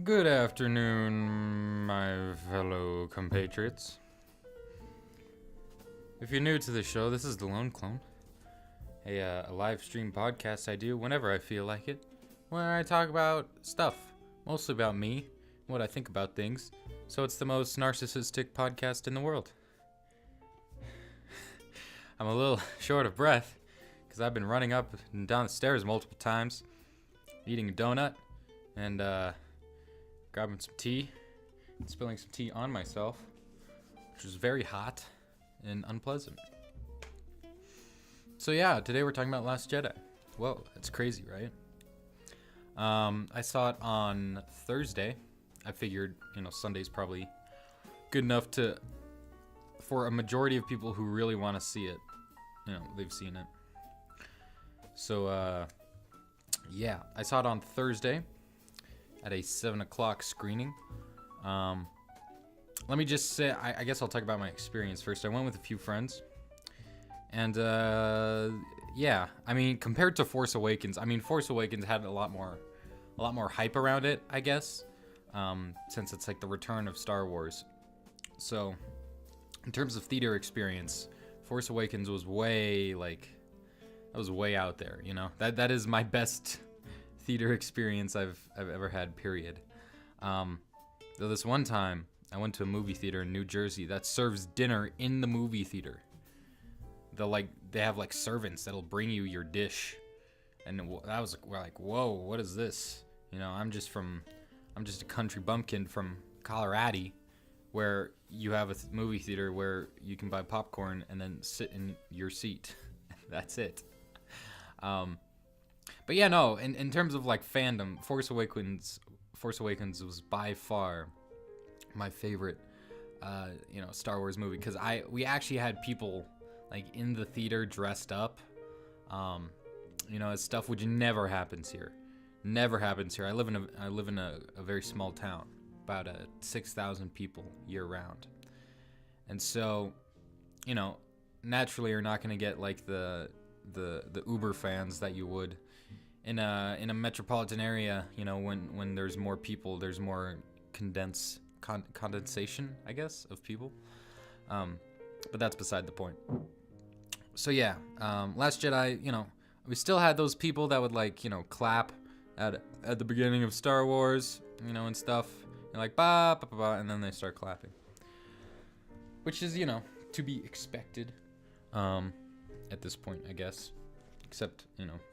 Good afternoon, my fellow compatriots. If you're new to the show, this is The Lone Clone, a live stream podcast I do whenever I feel like it, where I talk about stuff, mostly about me, what I think about things, so it's the most narcissistic podcast in the world. I'm a little short of breath, because I've been running up and down the stairs multiple times, eating a donut, and grabbing some tea, and spilling some tea on myself. which was very hot and unpleasant. So yeah, today we're talking about Last Jedi. Whoa, that's crazy, right? I saw it on Thursday. I figured, Sunday's probably good enough for a majority of people who really want to see it. They've seen it. So, yeah, I saw it on Thursday at a 7 o'clock screening. Let me just say, I guess I'll talk about my experience first. I went with a few friends. And, yeah, I mean, compared to Force Awakens, Force Awakens had a lot more hype around it, I guess, since it's like the return of Star Wars. So, in terms of theater experience, Force Awakens was way out there, That is my best theater experience I've ever had, period. Though this one time, I went to a movie theater in New Jersey that serves dinner in the movie theater. They have like servants that'll bring you your dish, and that was like, whoa, what is this? I'm just a country bumpkin from Colorado, where you have a movie theater where you can buy popcorn and then sit in your seat. That's it. But yeah, no. In terms of like fandom, Force Awakens was by far my favorite, Star Wars movie, because we actually had people like in the theater dressed up, it's stuff which never happens here. I live in a very small town, about 6,000 people year round, and so, naturally you're not gonna get like the Uber fans that you would in a metropolitan area. When there's more people, there's more condensation, I guess, of people. But that's beside the point. So yeah, Last Jedi, we still had those people that would clap at the beginning of Star Wars, and stuff. You're like, ba, ba, ba, ba, and then they start clapping. Which is, to be expected at this point, I guess. Except,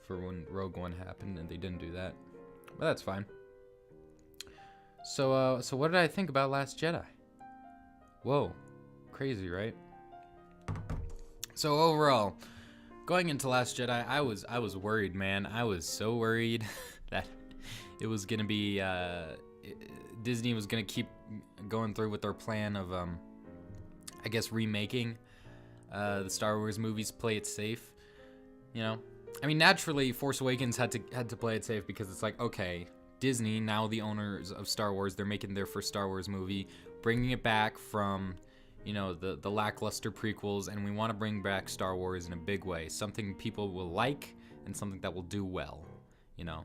for when Rogue One happened and they didn't do that. But that's fine. So what did I think about Last Jedi? Whoa, crazy, right? So overall, going into Last Jedi, I was worried, man. I was so worried that it was gonna be Disney was gonna keep going through with their plan of I guess remaking the Star Wars movies, play it safe. Naturally, Force Awakens had to play it safe because it's like, okay, Disney, now the owners of Star Wars, they're making their first Star Wars movie, bringing it back from the lackluster prequels, and we want to bring back Star Wars in a big way, something people will like and something that will do well.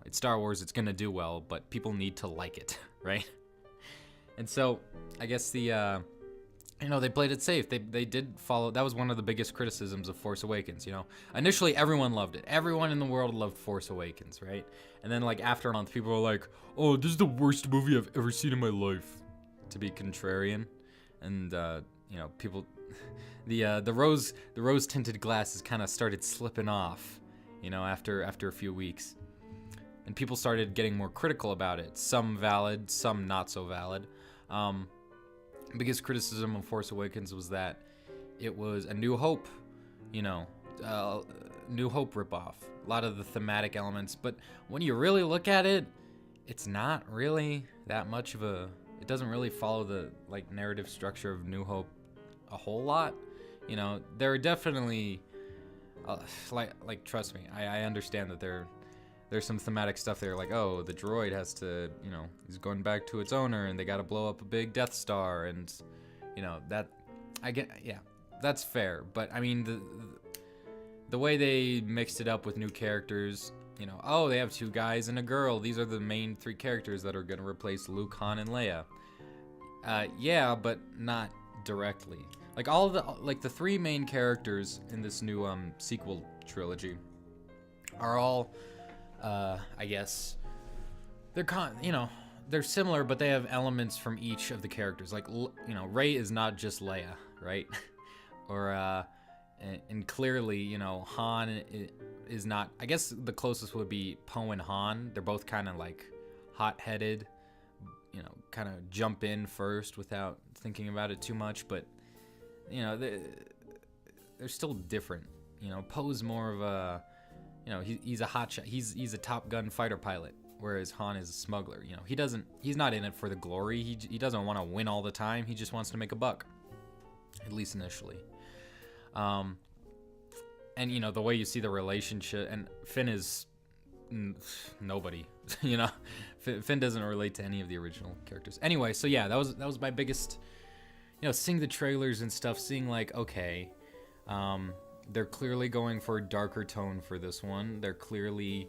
It's Star Wars, it's gonna do well, but people need to like it, right? And so I guess they played it safe. They did follow. That was one of the biggest criticisms of Force Awakens. Initially everyone loved it. Everyone in the world loved Force Awakens, right? And then after a month, people were like, "Oh, this is the worst movie I've ever seen in my life." To be contrarian, and people, the rose tinted glasses kind of started slipping off, after a few weeks, and people started getting more critical about it. Some valid, some not so valid. Biggest criticism of Force Awakens was that it was a New Hope, New Hope ripoff. A lot of the thematic elements, but when you really look at it, it's not really that much of a. It doesn't really follow the narrative structure of New Hope a whole lot. There are definitely trust me, I understand that there's some thematic stuff there, oh, the droid has to, he's going back to its owner and they got to blow up a big Death Star, and that I get, yeah, that's fair. But the way they mixed it up with new characters, oh, they have two guys and a girl, these are the main three characters that are going to replace Luke, Han, and Leia. Yeah, but not directly. All the the three main characters in this new sequel trilogy are all I guess they're they're similar, but they have elements from each of the characters. Rey is not just Leia, right? Or and clearly, Han is not. I guess the closest would be Poe and Han. They're both kind of hot-headed, kind of jump in first without thinking about it too much. But you know, they're still different. You know, Poe's more of a, you know, he's a hotshot. He's a Top Gun fighter pilot, whereas Han is a smuggler. You know, he's not in it for the glory. He doesn't want to win all the time. He just wants to make a buck, at least initially. And you know, the way you see the relationship, and Finn is nobody. You know, Finn doesn't relate to any of the original characters. Anyway, so yeah, that was my biggest, you know, seeing the trailers and stuff, seeing like, okay, they're clearly going for a darker tone for this one. They're clearly,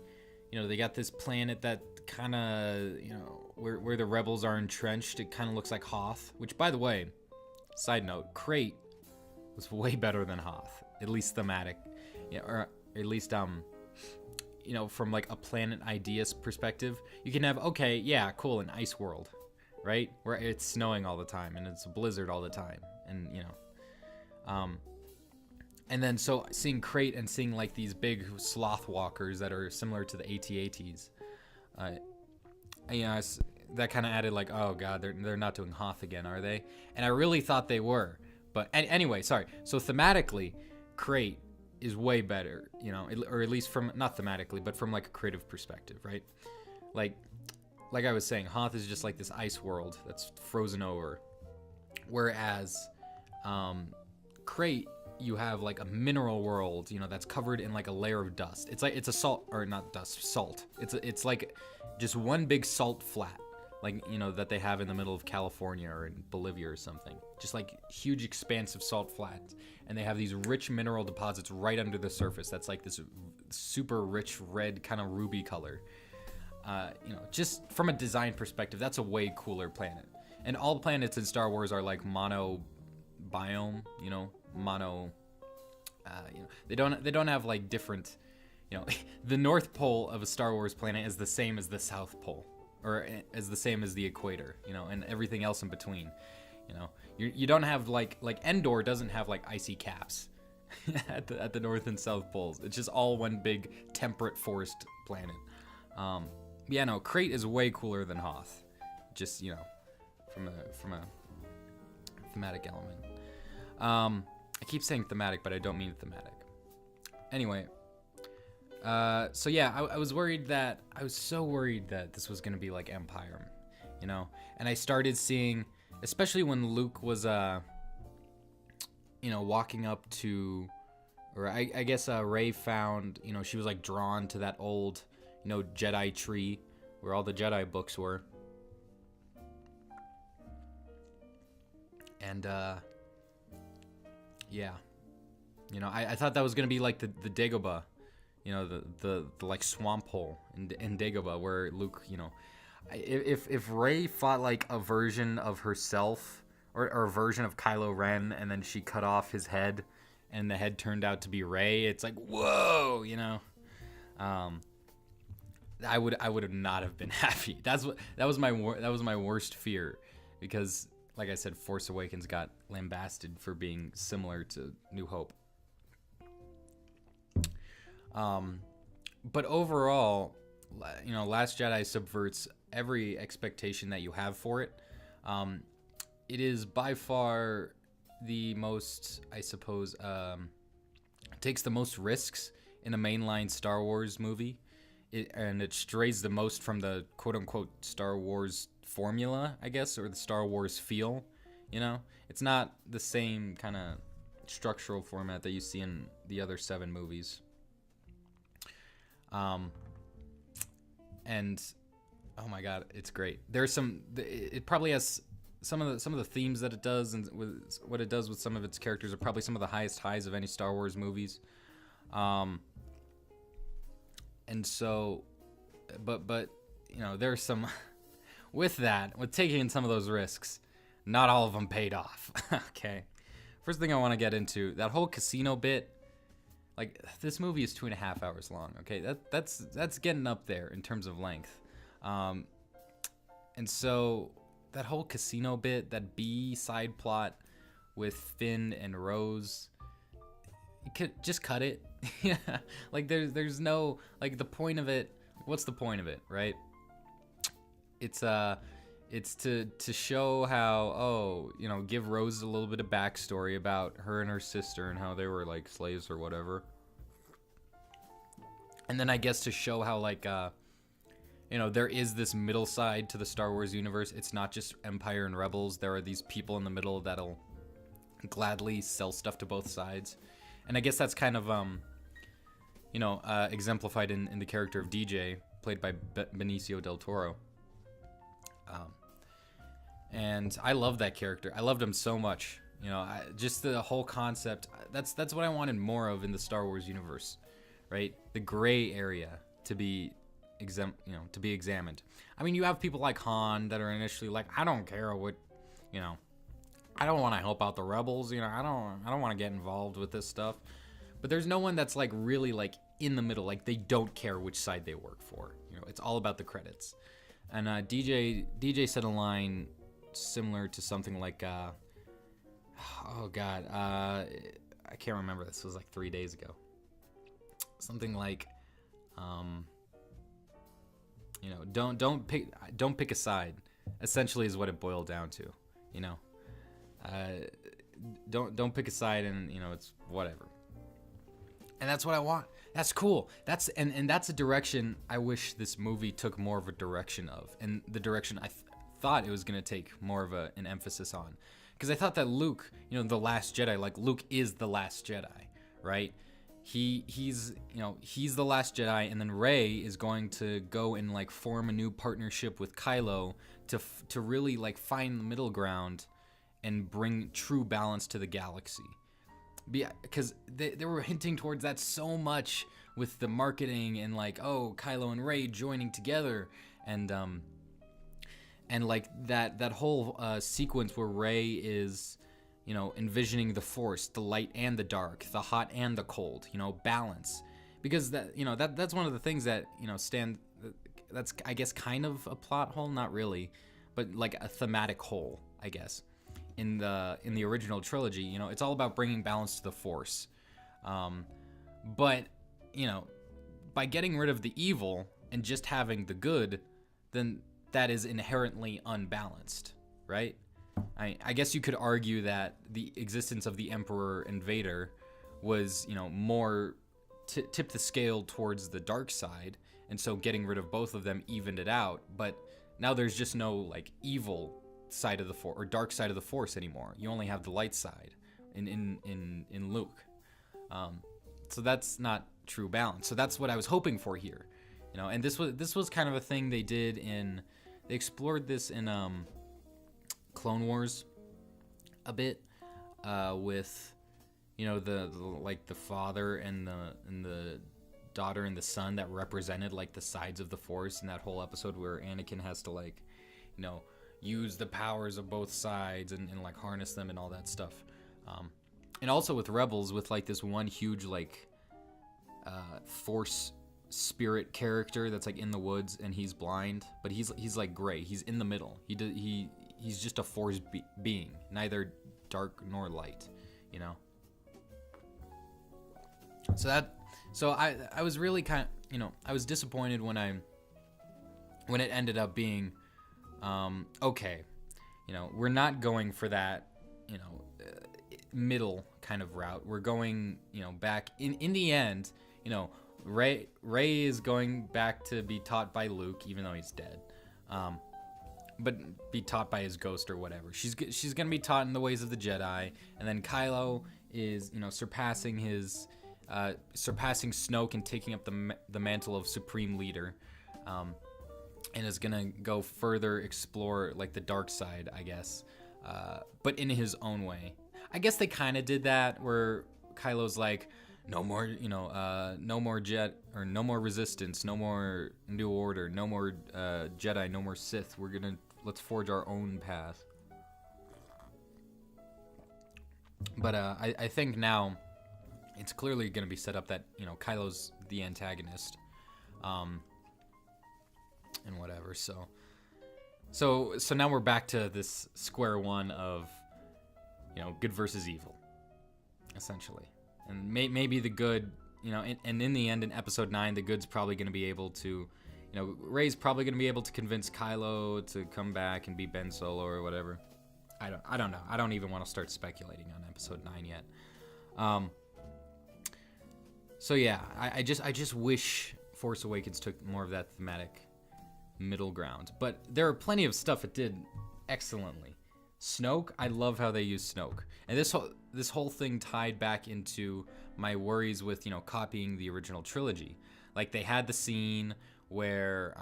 you know, they got this planet that kind of, you know, where the rebels are entrenched. It kind of looks like Hoth, which, by the way, side note, Crate was way better than Hoth, at least thematic, yeah, or at least you know, from like a planet ideas perspective. You can have, okay, yeah, cool, an ice world, right, where it's snowing all the time and it's a blizzard all the time, and you know, and then so seeing Crate and seeing like these big sloth walkers that are similar to the AT-ATs, you know, that kind of added like, oh god, they're not doing Hoth again, are they? And I really thought they were. But anyway, sorry. So thematically, Crate is way better, you know, or at least from, not thematically, but from like a creative perspective, right? Like I was saying, Hoth is just like this ice world that's frozen over. Whereas Crate, you have like a mineral world, you know, that's covered in like a layer of dust. It's like, it's a salt, or not dust, salt. It's like just one big salt flat, like, you know, that they have in the middle of California or in Bolivia or something. Just like huge expansive salt flats. And they have these rich mineral deposits right under the surface. That's like this super rich red kind of ruby color. You know, just from a design perspective, that's a way cooler planet. And all planets in Star Wars are like mono biome, you know, mono, you know, they don't have like different, you know, the North Pole of a Star Wars planet is the same as the South Pole, or as the same as the equator, you know, and everything else in between. You know, you don't have like Endor doesn't have like icy caps at the North and South poles. It's just all one big temperate forest planet. Yeah, no, Crate is way cooler than Hoth. Just, you know, from a thematic element. I keep saying thematic, but I don't mean thematic. Anyway, so yeah, I was so worried that this was gonna be like Empire, you know, and I started seeing. Especially when Luke was, you know, walking up to, or I guess Rey found, you know, she was like drawn to that old, you know, Jedi tree where all the Jedi books were. And, yeah, you know, I thought that was going to be like the Dagobah, you know, the like swamp hole in Dagobah where Luke, you know, if Rey fought like a version of herself or a version of Kylo Ren, and then she cut off his head and the head turned out to be Rey, it's like, whoa, you know. I would have not have been happy. That was my worst fear, because like I said, Force Awakens got lambasted for being similar to New Hope. But overall, you know, Last Jedi subverts every expectation that you have for it. It is by far the most, I suppose, takes the most risks in a mainline Star Wars movie. And it strays the most from the quote-unquote Star Wars formula, I guess, or the Star Wars feel, you know? It's not the same kind of structural format that you see in the other 7 movies. And oh my god, it's great. It probably has some of the themes that it does, and with what it does with some of its characters are probably some of the highest highs of any Star Wars movies. And so, but you know, there's some with taking some of those risks, not all of them paid off. Okay, first thing I want to get into, that whole casino bit. Like, this movie is 2.5 hours long. Okay, that's getting up there in terms of length. And so that whole casino bit, that B side plot with Finn and Rose, you could just cut it. Yeah, like there's no, like, the point of it. What's the point of it, right? It's It's to show how, give Rose a little bit of backstory about her and her sister and how they were like slaves or whatever. And then I guess to show how like there is this middle side to the Star Wars universe. It's not just Empire and Rebels. There are these people in the middle that'll gladly sell stuff to both sides. And I guess that's kind of exemplified in the character of DJ, played by Benicio del Toro. And I love that character. I loved him so much. Just the whole concept. That's what I wanted more of in the Star Wars universe, right? The gray area to be examined. I mean, you have people like Han that are initially like, I don't care what, I don't want to help out the rebels. I don't want to get involved with this stuff. But there's no one that's like really like in the middle. Like they don't care which side they work for. It's all about the credits. And DJ said a line similar to something like, I can't remember. This was like 3 days ago. Something like, don't pick a side. Essentially, is what it boiled down to. Don't pick a side, and it's whatever. And that's what I want. That's cool. That's a direction I wish this movie took more of a direction of, and the direction I thought it was gonna take more of an emphasis on, because I thought that Luke, the Last Jedi, like Luke is the Last Jedi, right? He's the Last Jedi, and then Rey is going to go and like form a new partnership with Kylo to really like find the middle ground and bring true balance to the galaxy. Because they were hinting towards that so much with the marketing and like, Kylo and Rey joining together, and like that whole sequence where Rey is envisioning the Force, the light and the dark, the hot and the cold, balance. Because that's one of the things that that's I guess kind of a plot hole, not really, but like a thematic hole, I guess. In the original trilogy, it's all about bringing balance to the Force, but by getting rid of the evil and just having the good, then that is inherently unbalanced, right? I guess you could argue that the existence of the Emperor and Vader was more tipped the scale towards the dark side, and so getting rid of both of them evened it out. But now there's just no like evil side of the Force or dark side of the Force anymore. You only have the light side in Luke. So that's not true balance. So that's what I was hoping for here, and this was kind of a thing they did they explored this in Clone Wars a bit, with the father and the daughter and the son that represented like the sides of the Force in that whole episode where Anakin has to like use the powers of both sides and like harness them and all that stuff. And also with Rebels, with like this one huge like Force spirit character that's like in the woods, and he's blind, but he's like gray. He's in the middle. He's just a Force being, neither dark nor light, So I was really kind of, I was disappointed when it ended up being okay, we're not going for that, middle kind of route. We're going, back in the end, Rey is going back to be taught by Luke, even though he's dead, but be taught by his ghost or whatever. She's gonna be taught in the ways of the Jedi, and then Kylo is, surpassing Snoke and taking up the mantle of Supreme Leader. And is gonna go further explore like the dark side, I guess, but in his own way. I guess they kind of did that where Kylo's like, no more, no more Jet or no more Resistance, no more New Order, no more Jedi, no more Sith. Let's forge our own path. But I think now it's clearly gonna be set up that Kylo's the antagonist. And whatever, so now we're back to this square one of good versus evil, essentially, and maybe the good, and in the end, in episode 9, the good's probably going to be able to Rey's probably gonna be able to convince Kylo to come back and be Ben Solo or whatever. I don't know. I don't even want to start speculating on Episode 9 yet. So yeah, I just wish Force Awakens took more of that thematic middle ground. But there are plenty of stuff it did excellently. Snoke, I love how they use Snoke, and this whole thing tied back into my worries with copying the original trilogy. Like they had the scene where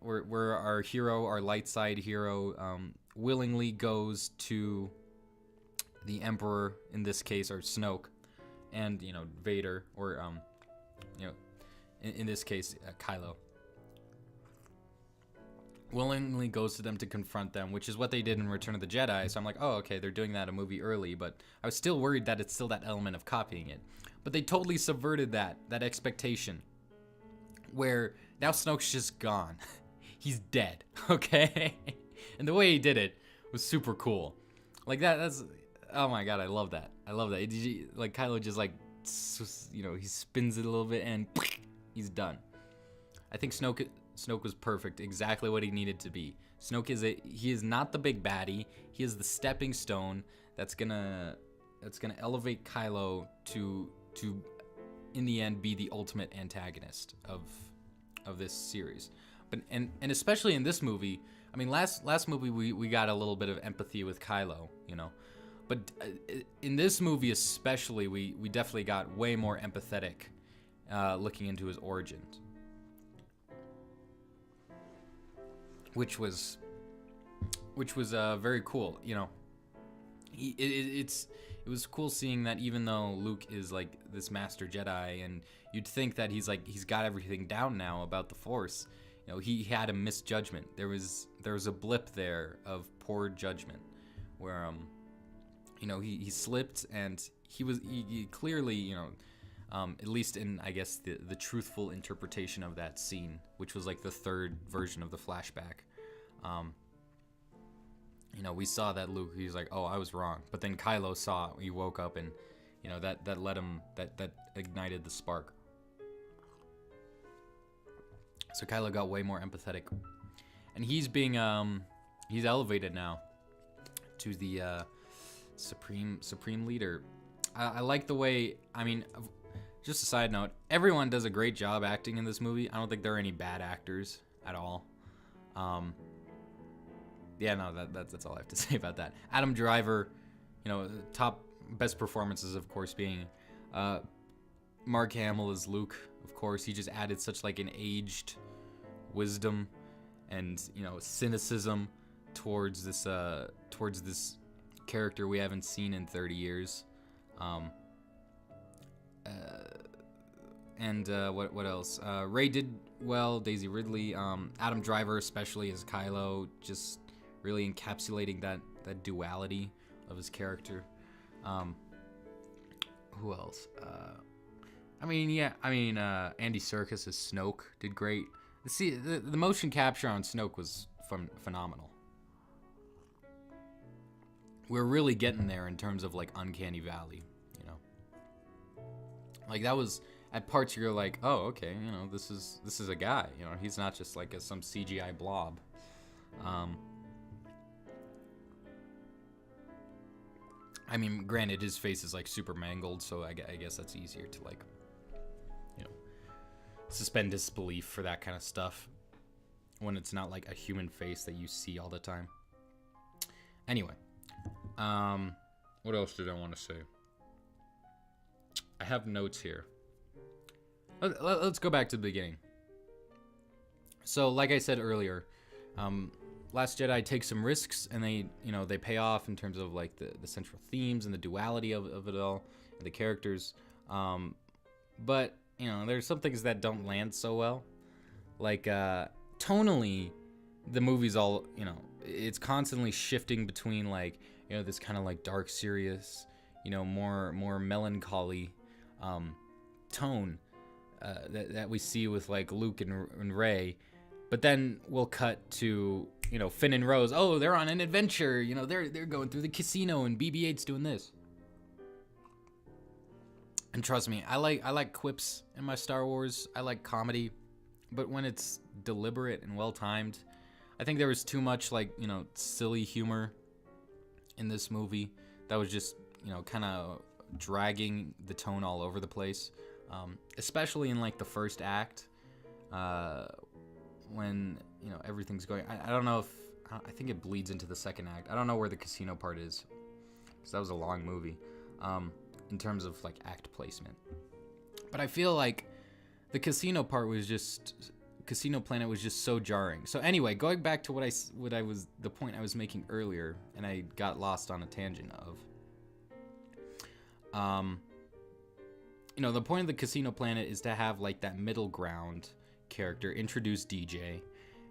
where our hero, our light side hero, willingly goes to the Emperor, in this case, or Snoke, and Vader, or in this case Kylo, willingly goes to them to confront them, which is what they did in Return of the Jedi. So I'm like, oh, okay, they're doing that a movie early, but I was still worried that it's still that element of copying it. But they totally subverted that expectation, where now Snoke's just gone. He's dead, okay? And the way he did it was super cool. Like that's, oh my god, I love that. Like Kylo just he spins it a little bit and he's done. I think Snoke was perfect, exactly what he needed to be. Snoke he is not the big baddie. He is the stepping stone that's gonna elevate Kylo to in the end be the ultimate antagonist of this series. But and especially in this movie, I mean, last movie we got a little bit of empathy with Kylo, but in this movie especially, we definitely got way more empathetic looking into his origins, which was very cool. It was cool seeing that even though Luke is like this master Jedi, and you'd think that he's got everything down now about the Force, he had a misjudgment. There was a blip there of poor judgment where he slipped, and he clearly at least in, I guess, the truthful interpretation of that scene, which was like the third version of the flashback. We saw that Luke, he's like, oh, I was wrong. But then Kylo saw, he woke up, and that let him, that ignited the spark. So Kylo got way more empathetic, and he's being he's elevated now to the supreme leader. I like the way, I mean, just a side note, everyone does a great job acting in this movie. I don't think there are any bad actors at all. Yeah, no, that's all I have to say about that. Adam Driver, top best performances, of course, being Mark Hamill as Luke. Of course, he just added such like an aged wisdom and cynicism towards this character we haven't seen in 30 years. What else? Rey did well. Daisy Ridley, Adam Driver, especially as Kylo, just really encapsulating that duality of his character. Who else? Andy Serkis as Snoke did great. See, the motion capture on Snoke was phenomenal. We're really getting there in terms of like Uncanny Valley, Like that was at parts you're like, oh, okay, this is a guy, he's not just like some CGI blob. I mean, granted, his face is like super mangled, so I guess that's easier to like, suspend disbelief for that kind of stuff when it's not like a human face that you see all the time. Anyway, what else did I want to say? I have notes here. Let's go back to the beginning. So, like I said earlier, Last Jedi takes some risks, and they pay off in terms of like the central themes and the duality of it all, and the characters. But there's some things that don't land so well. Like tonally, the movie's all it's constantly shifting between like this kind of like dark, serious, more melancholy tone that we see with like Luke and Rey. But then we'll cut to Finn and Rose. Oh, they're on an adventure. They're going through the casino, and BB-8's doing this. And trust me, I like quips in my Star Wars. I like comedy. but when it's deliberate and well timed, I think there was too much like, silly humor in this movie that was just, kind of dragging the tone all over the place. Especially in like the first act, when, everything's going, I don't know if, I think it bleeds into the second act. I don't know where the casino part is, because that was a long movie, in terms of like act placement. But I feel like the casino part was just, Casino Planet was just so jarring. So anyway, going back to the point I was making earlier, and I got lost on a tangent of, the point of the Casino Planet is to have like that middle ground character, introduce DJ,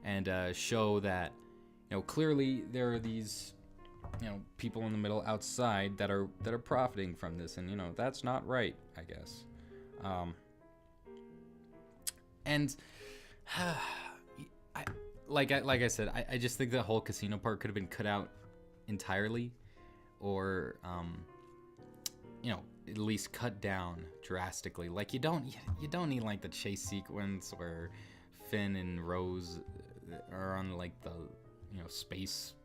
and show that, clearly there are these, people in the middle outside that are profiting from this, and that's not right, I guess. And like I said, I just think the whole casino part could have been cut out entirely, or at least cut down drastically. Like you don't need like the chase sequence where Finn and Rose are on like the space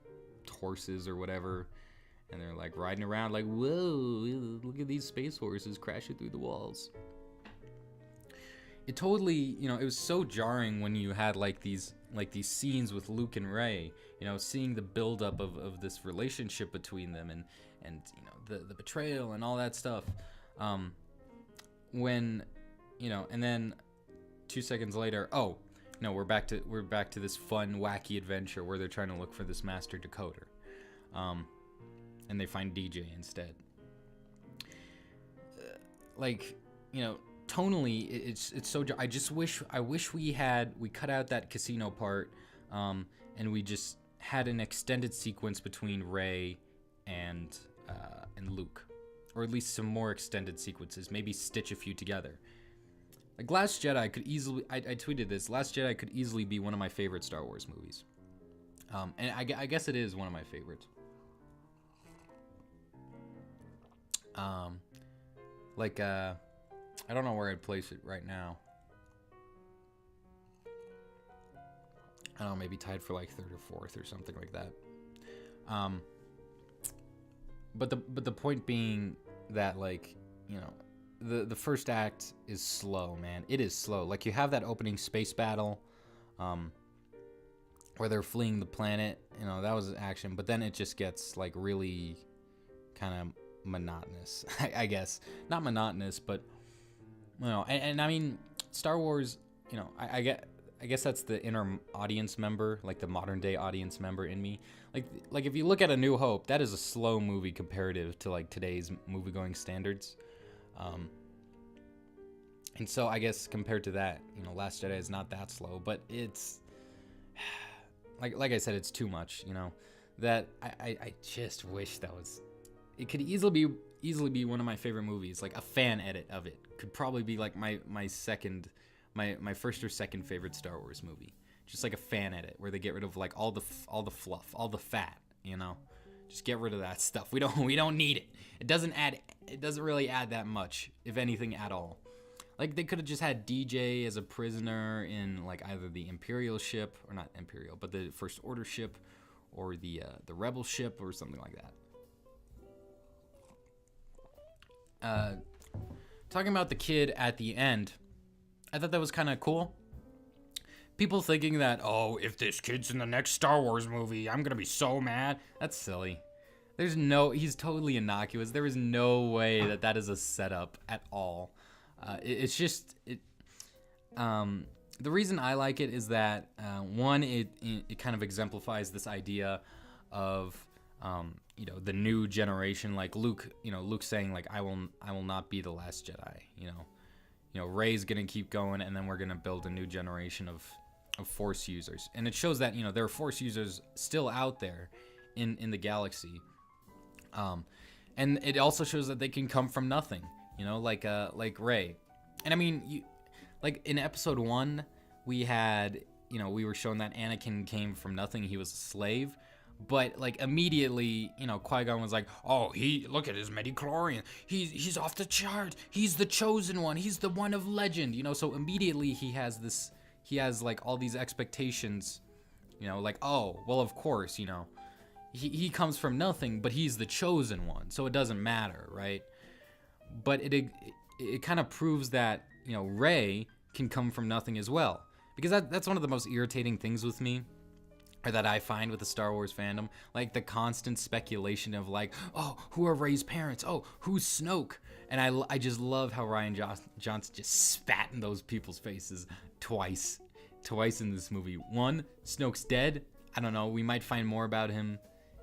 horses or whatever, and they're like riding around like, whoa, look at these space horses crashing through the walls. It totally, it was so jarring when you had like these scenes with Luke and Rey, seeing the buildup of this relationship between them, and the betrayal and all that stuff. When, and then 2 seconds later, oh no, we're back to this fun, wacky adventure where they're trying to look for this master decoder, and they find DJ instead. Tonally, it's so. I wish we cut out that casino part, and we just had an extended sequence between Rey and Luke, or at least some more extended sequences. Maybe stitch a few together. Like Last Jedi could easily. I tweeted this. Last Jedi could easily be one of my favorite Star Wars movies, and I guess it is one of my favorites. I don't know where I'd place it right now. I don't know, maybe tied for like third or fourth or something like that. But the point being that, like, the first act is slow, man. It is slow. Like, you have that opening space battle, where they're fleeing the planet. That was action. But then it just gets like really kind of monotonous. I guess not monotonous, but and I mean, Star Wars, I guess that's the inner audience member, like the modern day audience member in me. Like if you look at A New Hope, that is a slow movie comparative to like today's movie going standards. And so I guess compared to that, Last Jedi is not that slow, but it's like I said, it's too much, that I just wish that was, it could easily be one of my favorite movies. Like a fan edit of it could probably be like my first or second favorite Star Wars movie. Just like a fan edit where they get rid of like all the fluff, all the fat, Just get rid of that stuff. We don't need it. It doesn't really add that much, if anything at all. Like they could have just had DJ as a prisoner in like either the Imperial ship, or not Imperial, but the First Order ship, or the Rebel ship, or something like that. Talking about the kid at the end, I thought that was kind of cool. People thinking that, oh, if this kid's in the next Star Wars movie, I'm gonna be so mad. That's silly. He's totally innocuous. There is no way that is a setup at all. It's just, the reason I like it is that, one, it kind of exemplifies this idea of, the new generation, like Luke saying like, I will not be the last Jedi, Rey's gonna keep going, and then we're gonna build a new generation of Force users. And it shows that, there are Force users still out there in the galaxy. And it also shows that they can come from nothing, like Rey. And I mean, like in episode 1, we had, we were shown that Anakin came from nothing. He was a slave. But like immediately, Qui-Gon was like, "Oh, look at his midichlorian. He's off the chart. He's the chosen one. He's the one of legend." So immediately he has this, he has like all these expectations, you know, like, oh, well, of course, you know, he comes from nothing, but he's the chosen one, so it doesn't matter, right? But it kind of proves that, you know, Rey can come from nothing as well, because that's one of the most irritating things with me, or that I find with the Star Wars fandom, like the constant speculation of like, oh, who are Rey's parents? Oh, who's Snoke? And I just love how Rian Johnson just spat in those people's faces twice in this movie. One, Snoke's dead. I don't know. We might find more about him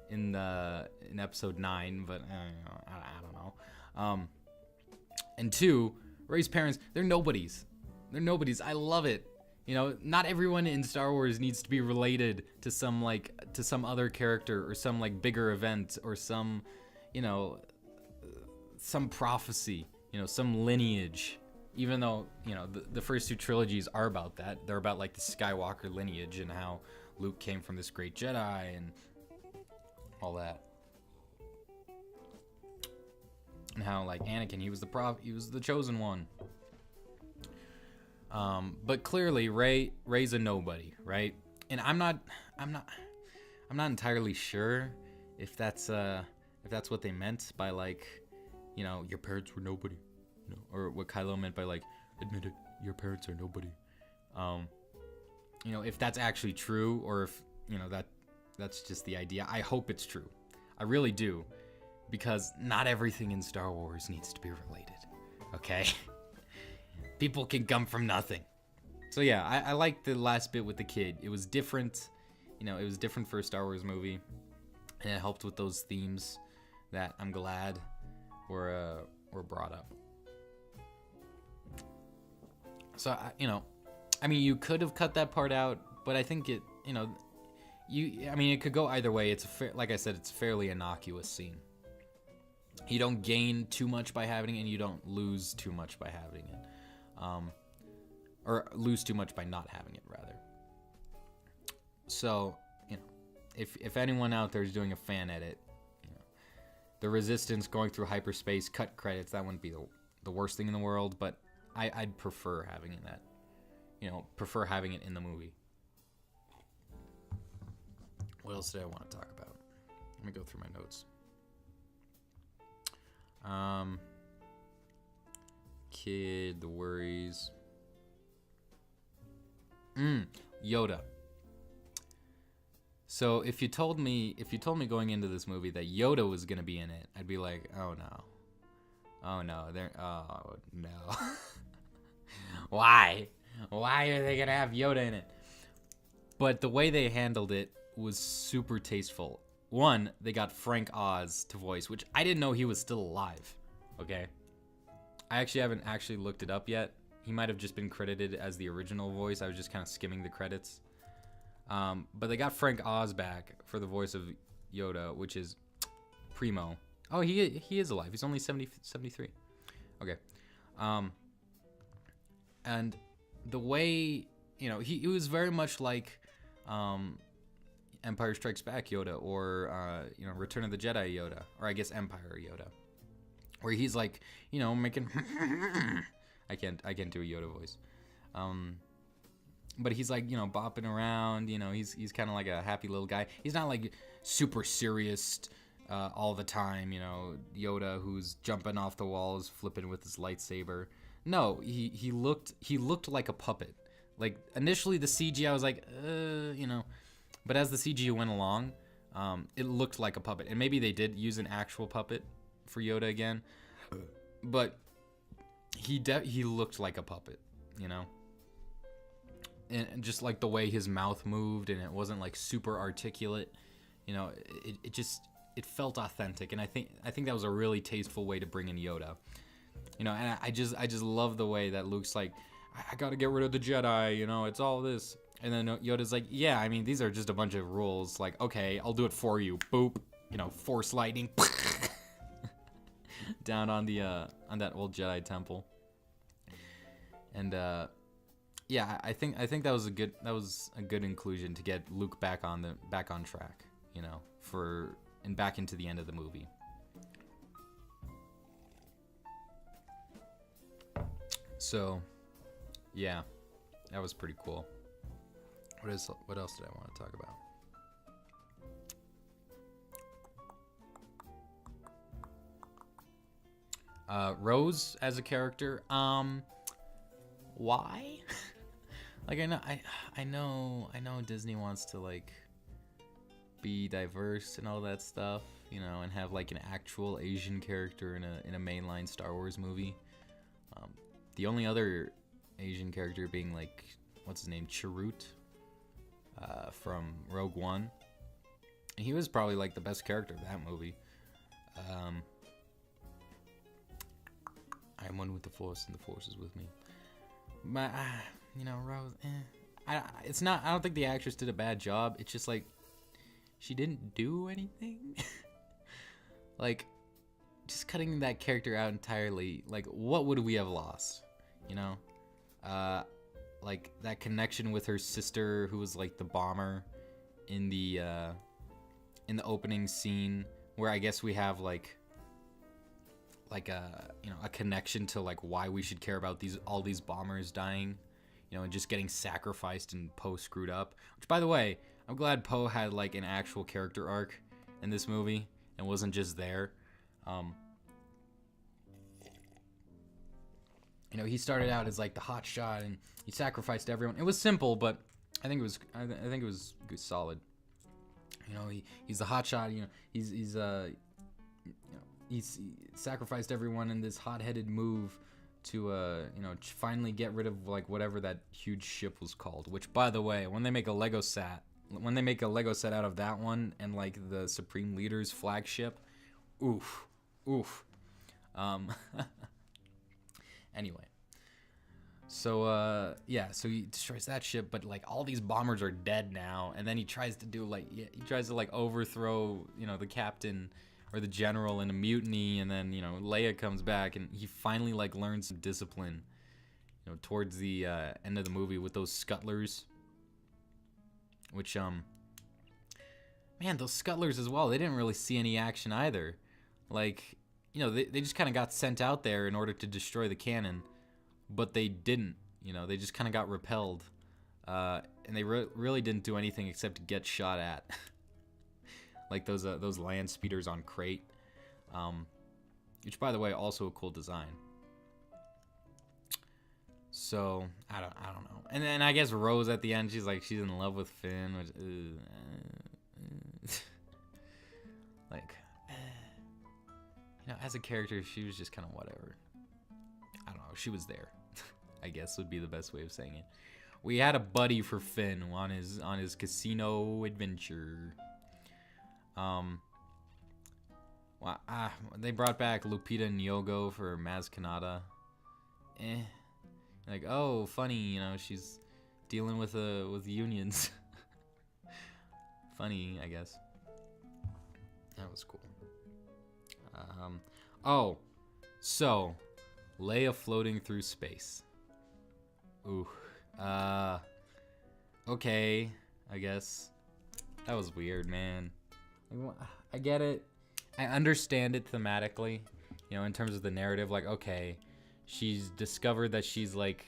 in episode 9, but I don't know. And two, Rey's parents, they're nobodies. I love it. You know, not everyone in Star Wars needs to be related to some other character or some like bigger event or some, you know, some prophecy, you know, some lineage. Even though, you know, the first 2 trilogies are about that. They're about like the Skywalker lineage and how Luke came from this great Jedi and all that. And how like Anakin, he was the chosen one. But clearly Rey's a nobody, right? And I'm not entirely sure if that's what they meant by like, you know, your parents were nobody, you know, or what Kylo meant by like, admit it, your parents are nobody. You know, if that's actually true, or if, you know, that's just the idea. I hope it's true. I really do, because not everything in Star Wars needs to be related. Okay. People can come from nothing. So yeah, I like the last bit with the kid. It was different. You know, it was different for a Star Wars movie. And it helped with those themes that I'm glad were brought up. So, you know, I mean, you could have cut that part out, but I think it, you know, I mean, it could go either way. It's like I said, it's a fairly innocuous scene. You don't gain too much by having it, and you don't lose too much by having it. Or lose too much by not having it, rather. So, you know, if anyone out there is doing a fan edit, you know, the Resistance going through hyperspace, cut credits, that wouldn't be the worst thing in the world, but I'd prefer having it that, you know, prefer having it in the movie. What else did I want to talk about? Let me go through my notes. Kid, the worries. Yoda. So if you told me going into this movie that Yoda was gonna be in it, I'd be like, oh no, oh no. Why are they gonna have Yoda in it? But the way they handled it was super tasteful. One, they got Frank Oz to voice, which I didn't know he was still alive. Okay, I actually haven't looked it up yet. He might have just been credited as the original voice. I was just kind of skimming the credits. But they got Frank Oz back for the voice of Yoda, which is primo. Oh, he is alive. He's only 73. Okay. And the way, you know, he was very much like Empire Strikes Back Yoda, or you know, Return of the Jedi Yoda, or I guess Empire Yoda, where he's like, you know, making I can't do a Yoda voice. But he's like, you know, bopping around, you know, he's kind of like a happy little guy. He's not like super serious all the time, you know, Yoda who's jumping off the walls, flipping with his lightsaber. No, he looked like a puppet. Like initially the CG, I was like, you know, but as the CG went along, it looked like a puppet. And maybe they did use an actual puppet for Yoda again, but he looked like a puppet, you know. And just like the way his mouth moved, and it wasn't like super articulate, you know, it felt authentic. And I think that was a really tasteful way to bring in Yoda, you know. And I just love the way that Luke's like, I gotta get rid of the Jedi, you know, it's all this. And then Yoda's like, yeah, I mean, these are just a bunch of rules. Like, okay, I'll do it for you. Boop, you know, Force lightning down on that old Jedi temple. And yeah, I think that was a good inclusion to get Luke back on track, you know, and back into the end of the movie. So, yeah, That was pretty cool. What else did I want to talk about? Rose as a character. Why? Like I know Disney wants to like be diverse and all that stuff, you know, and have like an actual Asian character in a mainline Star Wars movie. The only other Asian character being like, what's his name, Chirrut, from Rogue One. And he was probably like the best character of that movie. I am one with the Force, and the Force is with me. But you know, Rose. It's not. I don't think the actress did a bad job. It's just like she didn't do anything. Like, just cutting that character out entirely. Like, what would we have lost? You know, like that connection with her sister, who was like the bomber in the opening scene, where I guess we have like a, you know, a connection to like why we should care about all these bombers dying, you know, and just getting sacrificed and Poe screwed up. Which, by the way, I'm glad Poe had like an actual character arc in this movie and wasn't just there. You know, he started out as like the hot shot and he sacrificed everyone. It was simple, but I think it was good, solid. You know, he's the hot shot. You know, he's sacrificed everyone in this hot-headed move to you know, finally get rid of like whatever that huge ship was called. Which, by the way, when they make a Lego set out of that one and like the Supreme Leader's flagship, oof. Anyway, so yeah, so he destroys that ship, but like all these bombers are dead now, and then he tries to like overthrow, you know, the captain or the general in a mutiny, and then, you know, Leia comes back and he finally like learns some discipline, you know, towards the end of the movie with those scuttlers, which man, those scuttlers as well, they didn't really see any action either. Like, you know, they just kind of got sent out there in order to destroy the cannon, but they didn't, you know, they just kind of got repelled, and they really didn't do anything except get shot at. Like those land speeders on Crate, which, by the way, also a cool design. So I don't know. And then I guess Rose at the end, she's in love with Finn, which like, you know, as a character, she was just kind of whatever. I don't know. She was there, I guess would be the best way of saying it. We had a buddy for Finn on his casino adventure. Well, they brought back Lupita Nyong'o for Maz Kanata. Like, oh, funny, you know, she's dealing with unions. Funny, I guess. That was cool. Oh, so Leia floating through space. Ooh. Okay, I guess. That was weird, man. I get it. I understand it thematically, you know, in terms of the narrative. Like, okay, she's discovered that she's like,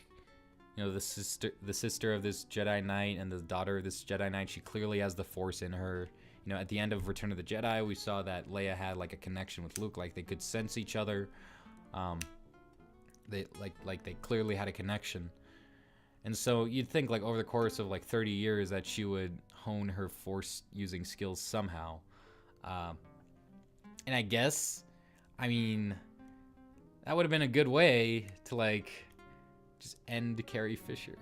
you know, the sister of this Jedi Knight and the daughter of this Jedi Knight. She clearly has the Force in her. You know, at the end of Return of the Jedi, we saw that Leia had like a connection with Luke, like they could sense each other. They they clearly had a connection. And so you'd think like over the course of like 30 years that she would hone her Force using skills somehow. And I guess, I mean, that would have been a good way to like just end Carrie Fisher.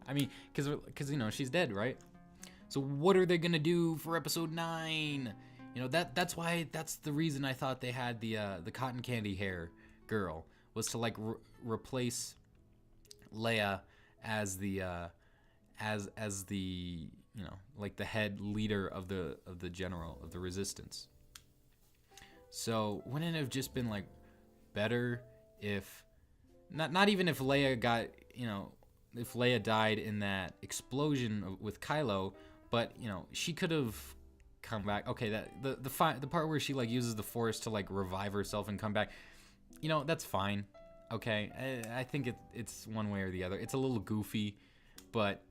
I mean, because you know, she's dead, right? So what are they gonna do for episode 9? You know, that's the reason I thought they had the cotton candy hair girl, was to like replace Leia as the you know, like the head leader of the general of the resistance. So wouldn't it have just been like better if not even if Leia got, you know, if Leia died in that explosion with Kylo, but you know, she could have come back. Okay, that the part where she like uses the Force to like revive herself and come back, you know, that's fine. Okay, I think it's one way or the other. It's a little goofy, but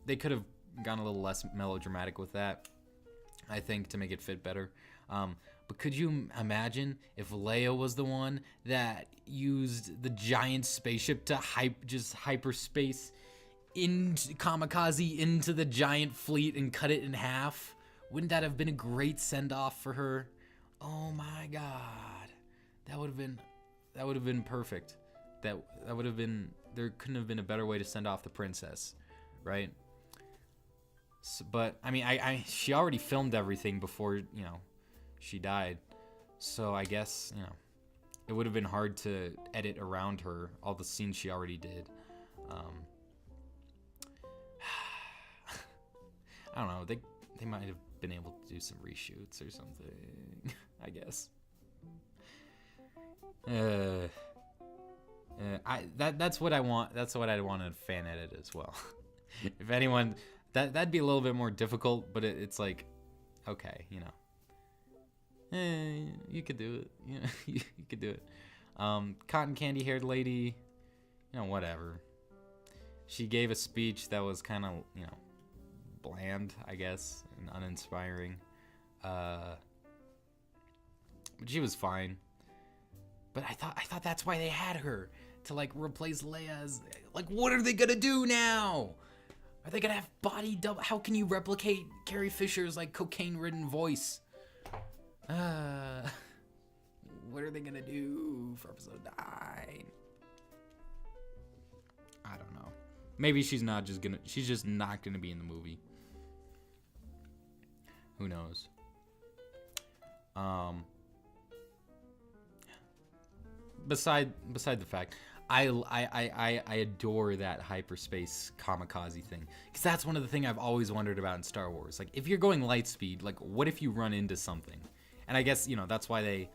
they could have gone a little less melodramatic with that, I think, to make it fit better. But could you imagine if Leia was the one that used the giant spaceship to hyperspace into kamikaze into the giant fleet and cut it in half? Wouldn't that have been a great send-off for her? Oh my God, that would have been perfect. That would have been, there couldn't have been a better way to send off the princess, right? So, but I mean, she already filmed everything before she died, so I guess it would have been hard to edit around her, all the scenes she already did. I don't know. They might have been able to do some reshoots or something. I guess. That's what I want. That's what I'd want a fan edit as well. If anyone, that'd be a little bit more difficult, but it's like, okay, you could do it. You could do it. Cotton candy haired lady, whatever. She gave a speech that was kind of, bland, I guess, and uninspiring. But she was fine. But I thought that's why they had her, to like replace Leia's. Like, what are they gonna do now? Are they gonna have body double? How can you replicate Carrie Fisher's like cocaine-ridden voice? What are they gonna do for episode 9? I don't know. Maybe she's just not gonna be in the movie. Who knows? Beside the fact, I adore that hyperspace kamikaze thing, because that's one of the things I've always wondered about in Star Wars. Like, if you're going light speed, like, what if you run into something? And I guess that's why they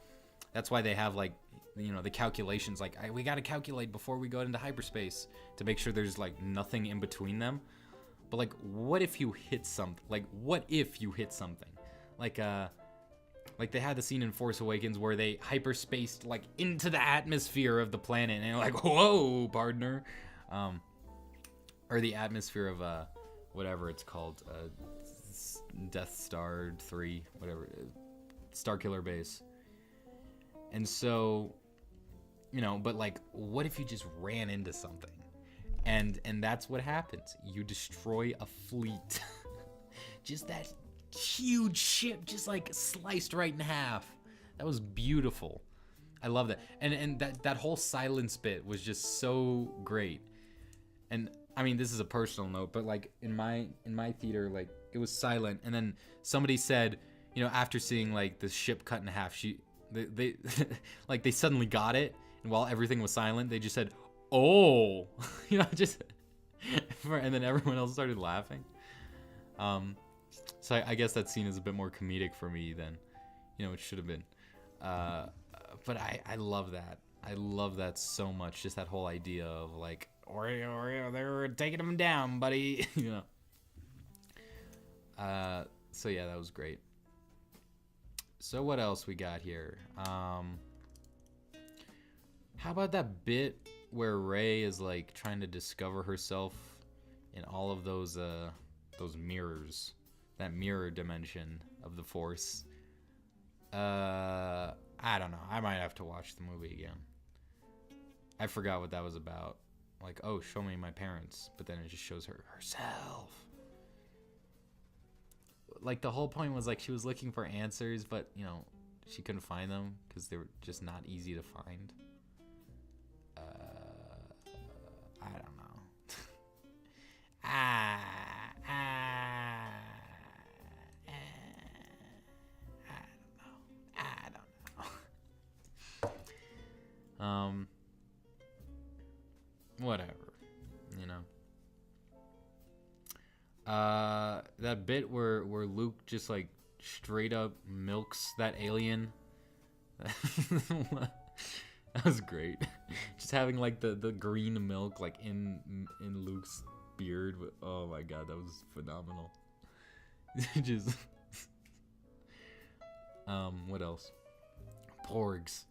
have like the calculations. Like, we got to calculate before we go into hyperspace to make sure there's like nothing in between them. But like, what if you hit something? Like, what if you hit something? Like they had the scene in Force Awakens where they hyperspaced like into the atmosphere of the planet, and like, whoa, partner, or the atmosphere of whatever it's called, Death Star 3, whatever, Starkiller Base. And so, but like, what if you just ran into something, and that's what happens? You destroy a fleet. Just that huge ship just like sliced right in half. That was beautiful. I love that. And that whole silence bit was just so great. And I mean, this is a personal note, but like in my theater, like, it was silent, and then somebody said, after seeing like the ship cut in half, they like, they suddenly got it, and while everything was silent, they just said, "Oh," just and then everyone else started laughing. So I guess that scene is a bit more comedic for me than, it should have been. But I love that. I love that so much. Just that whole idea of like, Oreo, they're taking him down, buddy. So yeah, that was great. So what else we got here? How about that bit where Rey is like trying to discover herself in all of those mirrors, that mirror dimension of the Force? I don't know. I might have to watch the movie again. I forgot what that was about. Like, oh, show me my parents, but then it just shows her herself. Like, the whole point was like she was looking for answers, but she couldn't find them because they were just not easy to find. I don't know. I don't know. Whatever, that bit where Luke just like straight up milks that alien. That was great. Just having like the green milk like in Luke's beard. Oh my god, that was phenomenal. Just what else? Porgs.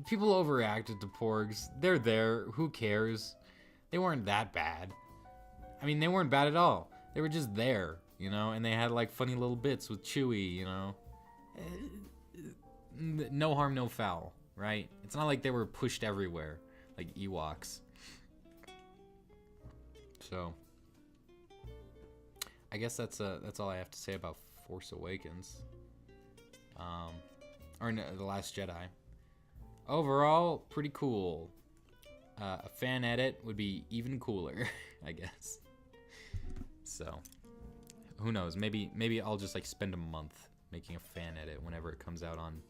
People overreacted to Porgs. They're there. Who cares? They weren't that bad. I mean, they weren't bad at all. They were just there, you know, and they had like funny little bits with Chewie, you know. No harm, no foul, right? It's not like they were pushed everywhere like Ewoks. So, I guess that's all I have to say about Force Awakens. Or no, The Last Jedi. Overall, pretty cool. A fan edit would be even cooler, I guess. So, who knows? Maybe I'll just like spend a month making a fan edit whenever it comes out on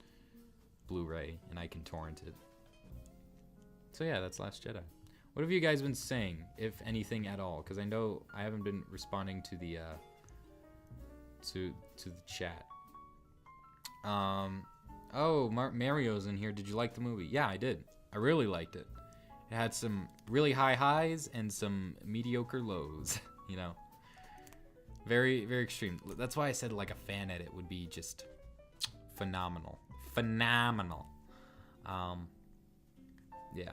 Blu-ray and I can torrent it. So yeah, that's Last Jedi. What have you guys been saying, if anything at all? Because I know I haven't been responding to the to the chat. Oh, Mario's in here. Did you like the movie? Yeah, I did. I really liked it. It had some really high highs and some mediocre lows. You know, very, very extreme. That's why I said like a fan edit would be just phenomenal. Phenomenal. Yeah.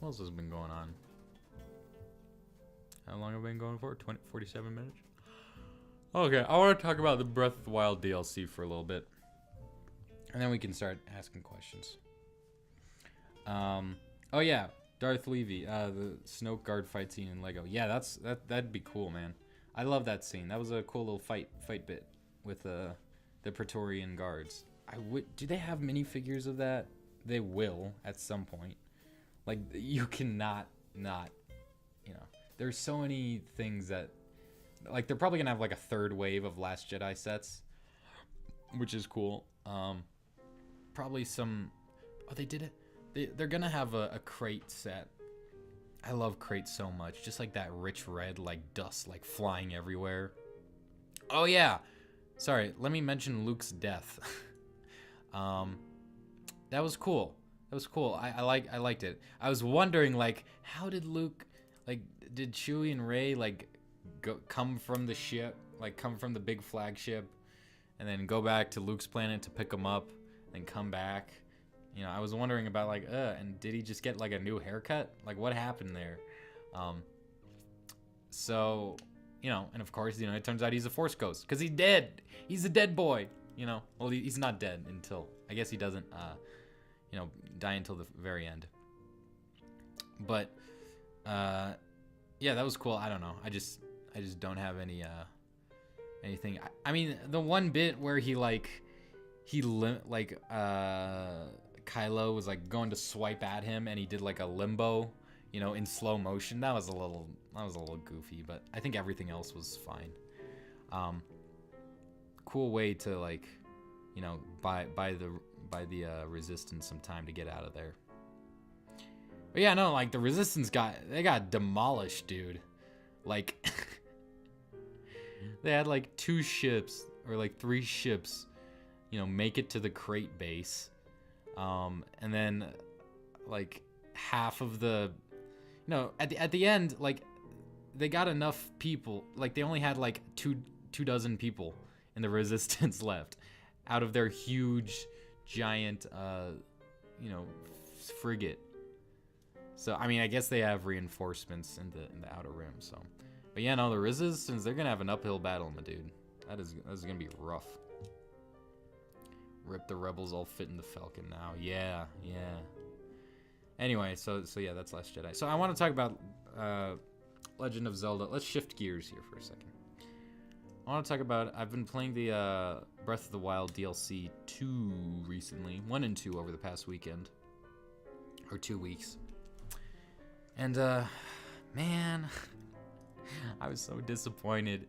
What else has been going on? How long have I been going for? 47 minutes? Okay, I want to talk about the Breath of the Wild DLC for a little bit. And then we can start asking questions. Oh yeah, Darth Levy, the Snoke guard fight scene in Lego. Yeah, that'd be cool, man. I love that scene. That was a cool little fight bit with the Praetorian guards. Do they have minifigures of that? They will at some point. Like, you cannot not, you know. There's so many things that, like, they're probably gonna have like a third wave of Last Jedi sets, which is cool. Probably some. Oh, they did it. They're gonna have a crate set. I love crates so much. Just like that rich red, like dust, like flying everywhere. Oh yeah. Sorry. Let me mention Luke's death. That was cool. That was cool. I liked it. I was wondering, like, how did Luke, like, did Chewie and Rey like come from the ship, like come from the big flagship, and then go back to Luke's planet to pick him up, and come back? You know, I was wondering about like, and did he just get like a new haircut? Like, what happened there? So, you know, and of course, you know, it turns out he's a Force ghost because he's dead. He's a dead boy. You know, well, he's not dead until, I guess he doesn't, you know, die until the very end. But, yeah, that was cool. I don't know. I just don't have any, anything. I mean, the one bit where he Kylo was like going to swipe at him and he did like a limbo, you know, in slow motion. That was a little goofy, but I think everything else was fine. Cool way to, like, you know, buy the Resistance some time to get out of there. But yeah, no, like the Resistance got demolished, dude. Like they had like 2 ships or like 3 ships, you know, make it to the crate base. And then like half of the, you know, at the end, like they got enough people, like they only had like two dozen people in the Resistance left out of their huge giant you know, frigate. So I mean, I guess they have reinforcements in the outer rim. So, but yeah, no, the Resistance, they're gonna have an uphill battle, my dude. That is gonna be rough. Rip, the rebels all fit in the Falcon now. Yeah. Anyway, so yeah, that's Last Jedi. So I want to talk about Legend of Zelda. Let's shift gears here for a second. I want to talk about, I've been playing the Breath of the Wild DLC 2 recently. 1 and 2 over the past weekend. Or 2 weeks. And, man, I was so disappointed.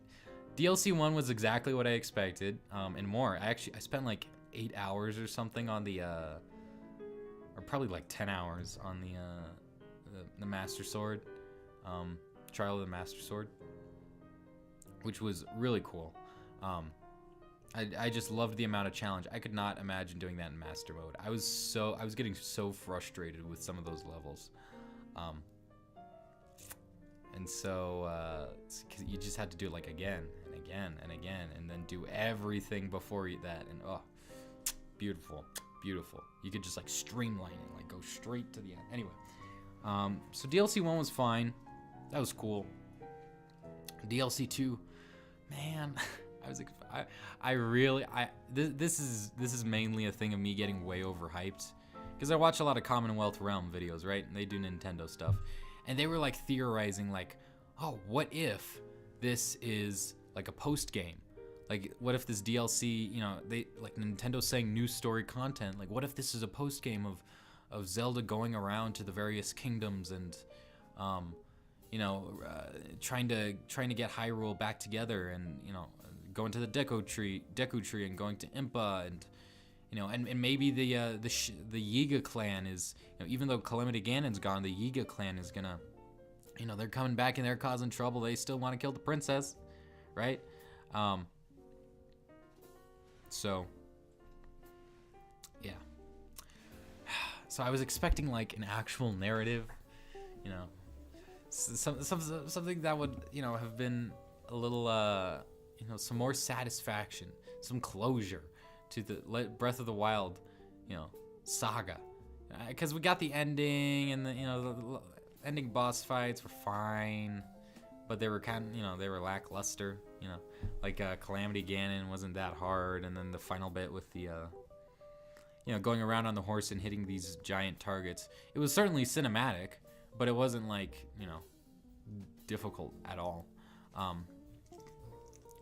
DLC 1 was exactly what I expected, and more. I spent like 8 hours or something on the, or probably like 10 hours on the Master Sword. Trial of the Master Sword. Which was really cool. I just loved the amount of challenge. I could not imagine doing that in Master Mode. I was getting so frustrated with some of those levels. And so, 'cause you just had to do it like again and again and again, and then do everything before that, and oh, beautiful. beautiful. You could just like streamline it, like go straight to the end. Anyway, so DLC 1 was fine. That was cool. DLC 2, man, this is mainly a thing of me getting way overhyped, because I watch a lot of Commonwealth Realm videos, right? And they do Nintendo stuff, and they were like theorizing, like, oh, what if this is like a post game? Like, what if this DLC, you know, they like Nintendo's saying new story content. Like, what if this is a post game of Zelda going around to the various kingdoms and, you know, trying to get Hyrule back together, and, you know, going to the Deku Tree and going to Impa, and, you know, and maybe the Yiga clan is, you know, even though Calamity Ganon's gone, the Yiga clan is gonna, you know, they're coming back and they're causing trouble. They still want to kill the princess, right? So, yeah. So I was expecting like an actual narrative, you know, something that would, you know, have been a little, you know, some more satisfaction, some closure to the Breath of the Wild, you know, saga. Because we got the ending, and the, you know, the ending boss fights were fine, but they were kind of, you know, they were lackluster, you know, like Calamity Ganon wasn't that hard, and then the final bit with the, you know, going around on the horse and hitting these giant targets, it was certainly cinematic, but it wasn't like, you know, difficult at all.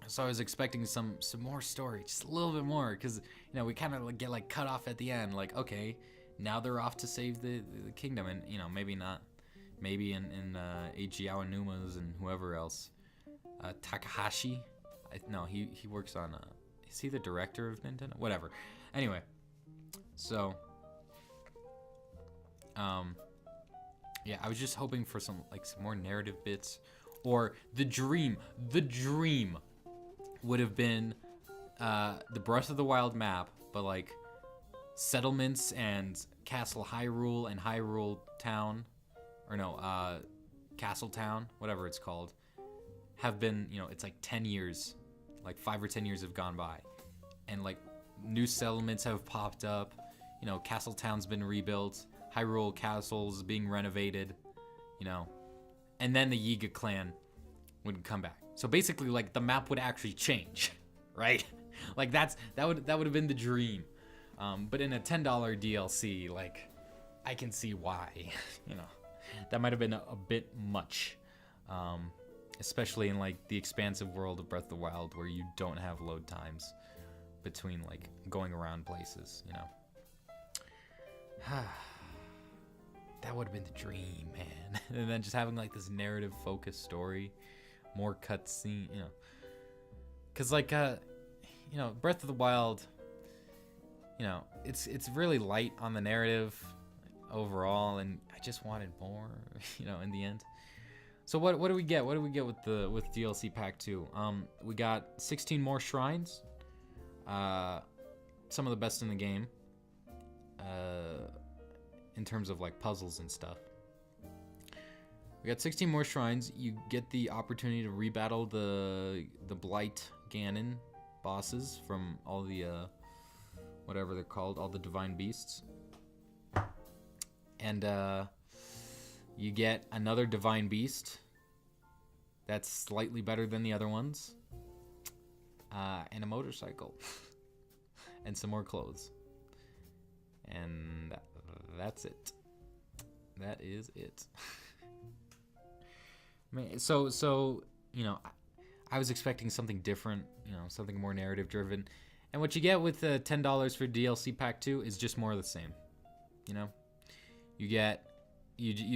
So I was expecting some more story, just a little bit more, because, you know, we kind of get like cut off at the end, like, okay, now they're off to save the kingdom, and, you know, maybe not, maybe in Eiji Aonuma's and whoever else, Takahashi, no, he works on, is he the director of Nintendo? Whatever. Anyway, so, yeah, I was just hoping for some more narrative bits, or the dream would have been the Breath of the Wild map, but like settlements and Castle Hyrule and Hyrule Town, or no, Castle Town, whatever it's called, have been, you know, it's like 10 years, like 5 or 10 years have gone by, and like new settlements have popped up, you know, Castle Town's been rebuilt, Hyrule Castle's being renovated, you know, and then the Yiga clan would come back. So basically, like, the map would actually change, right? Like, that would have been the dream. But in a $10 DLC, like, I can see why, you know, that might have been a bit much, especially in like the expansive world of Breath of the Wild, where you don't have load times between like going around places, you know. That would have been the dream, man. And then just having like this narrative focused story, more cutscene, you know, because like you know, Breath of the Wild, you know, it's really light on the narrative overall, and I just wanted more, you know, in the end. So what do we get? What do we get with DLC Pack 2? We got 16 more shrines, some of the best in the game, in terms of like puzzles and stuff. We got 16 more shrines. You get the opportunity to rebattle the Blight Ganon bosses from all the whatever they're called, all the divine beasts. And you get another divine beast that's slightly better than the other ones, and a motorcycle, and some more clothes. And that's it. That is it. Man, so you know, I was expecting something different, you know, something more narrative driven, and what you get with $10 for DLC Pack 2 is just more of the same. You know, you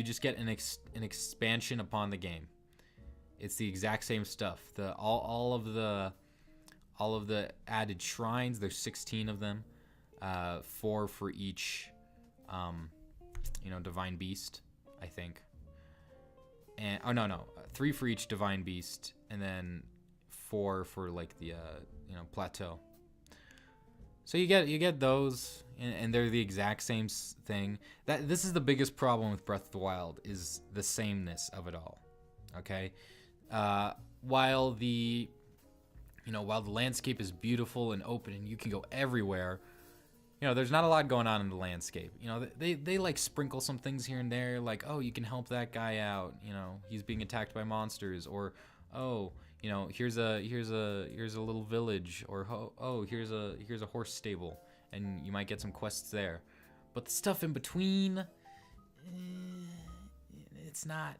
just get an expansion upon the game. It's the exact same stuff. All of the added shrines. There's 16 of them, 4 for each, you know, divine beast, I think. And 3 for each divine beast, and then 4 for like the you know, plateau. So you get those, and they're the exact same thing. This is the biggest problem with Breath of the Wild, is the sameness of it all. Okay, while the landscape is beautiful and open and you can go everywhere, there's not a lot going on in the landscape. They like sprinkle some things here and there, like, oh, you can help that guy out. He's being attacked by monsters, or oh, here's a little village, or oh, here's a horse stable, and you might get some quests there. But the stuff in between, it's not,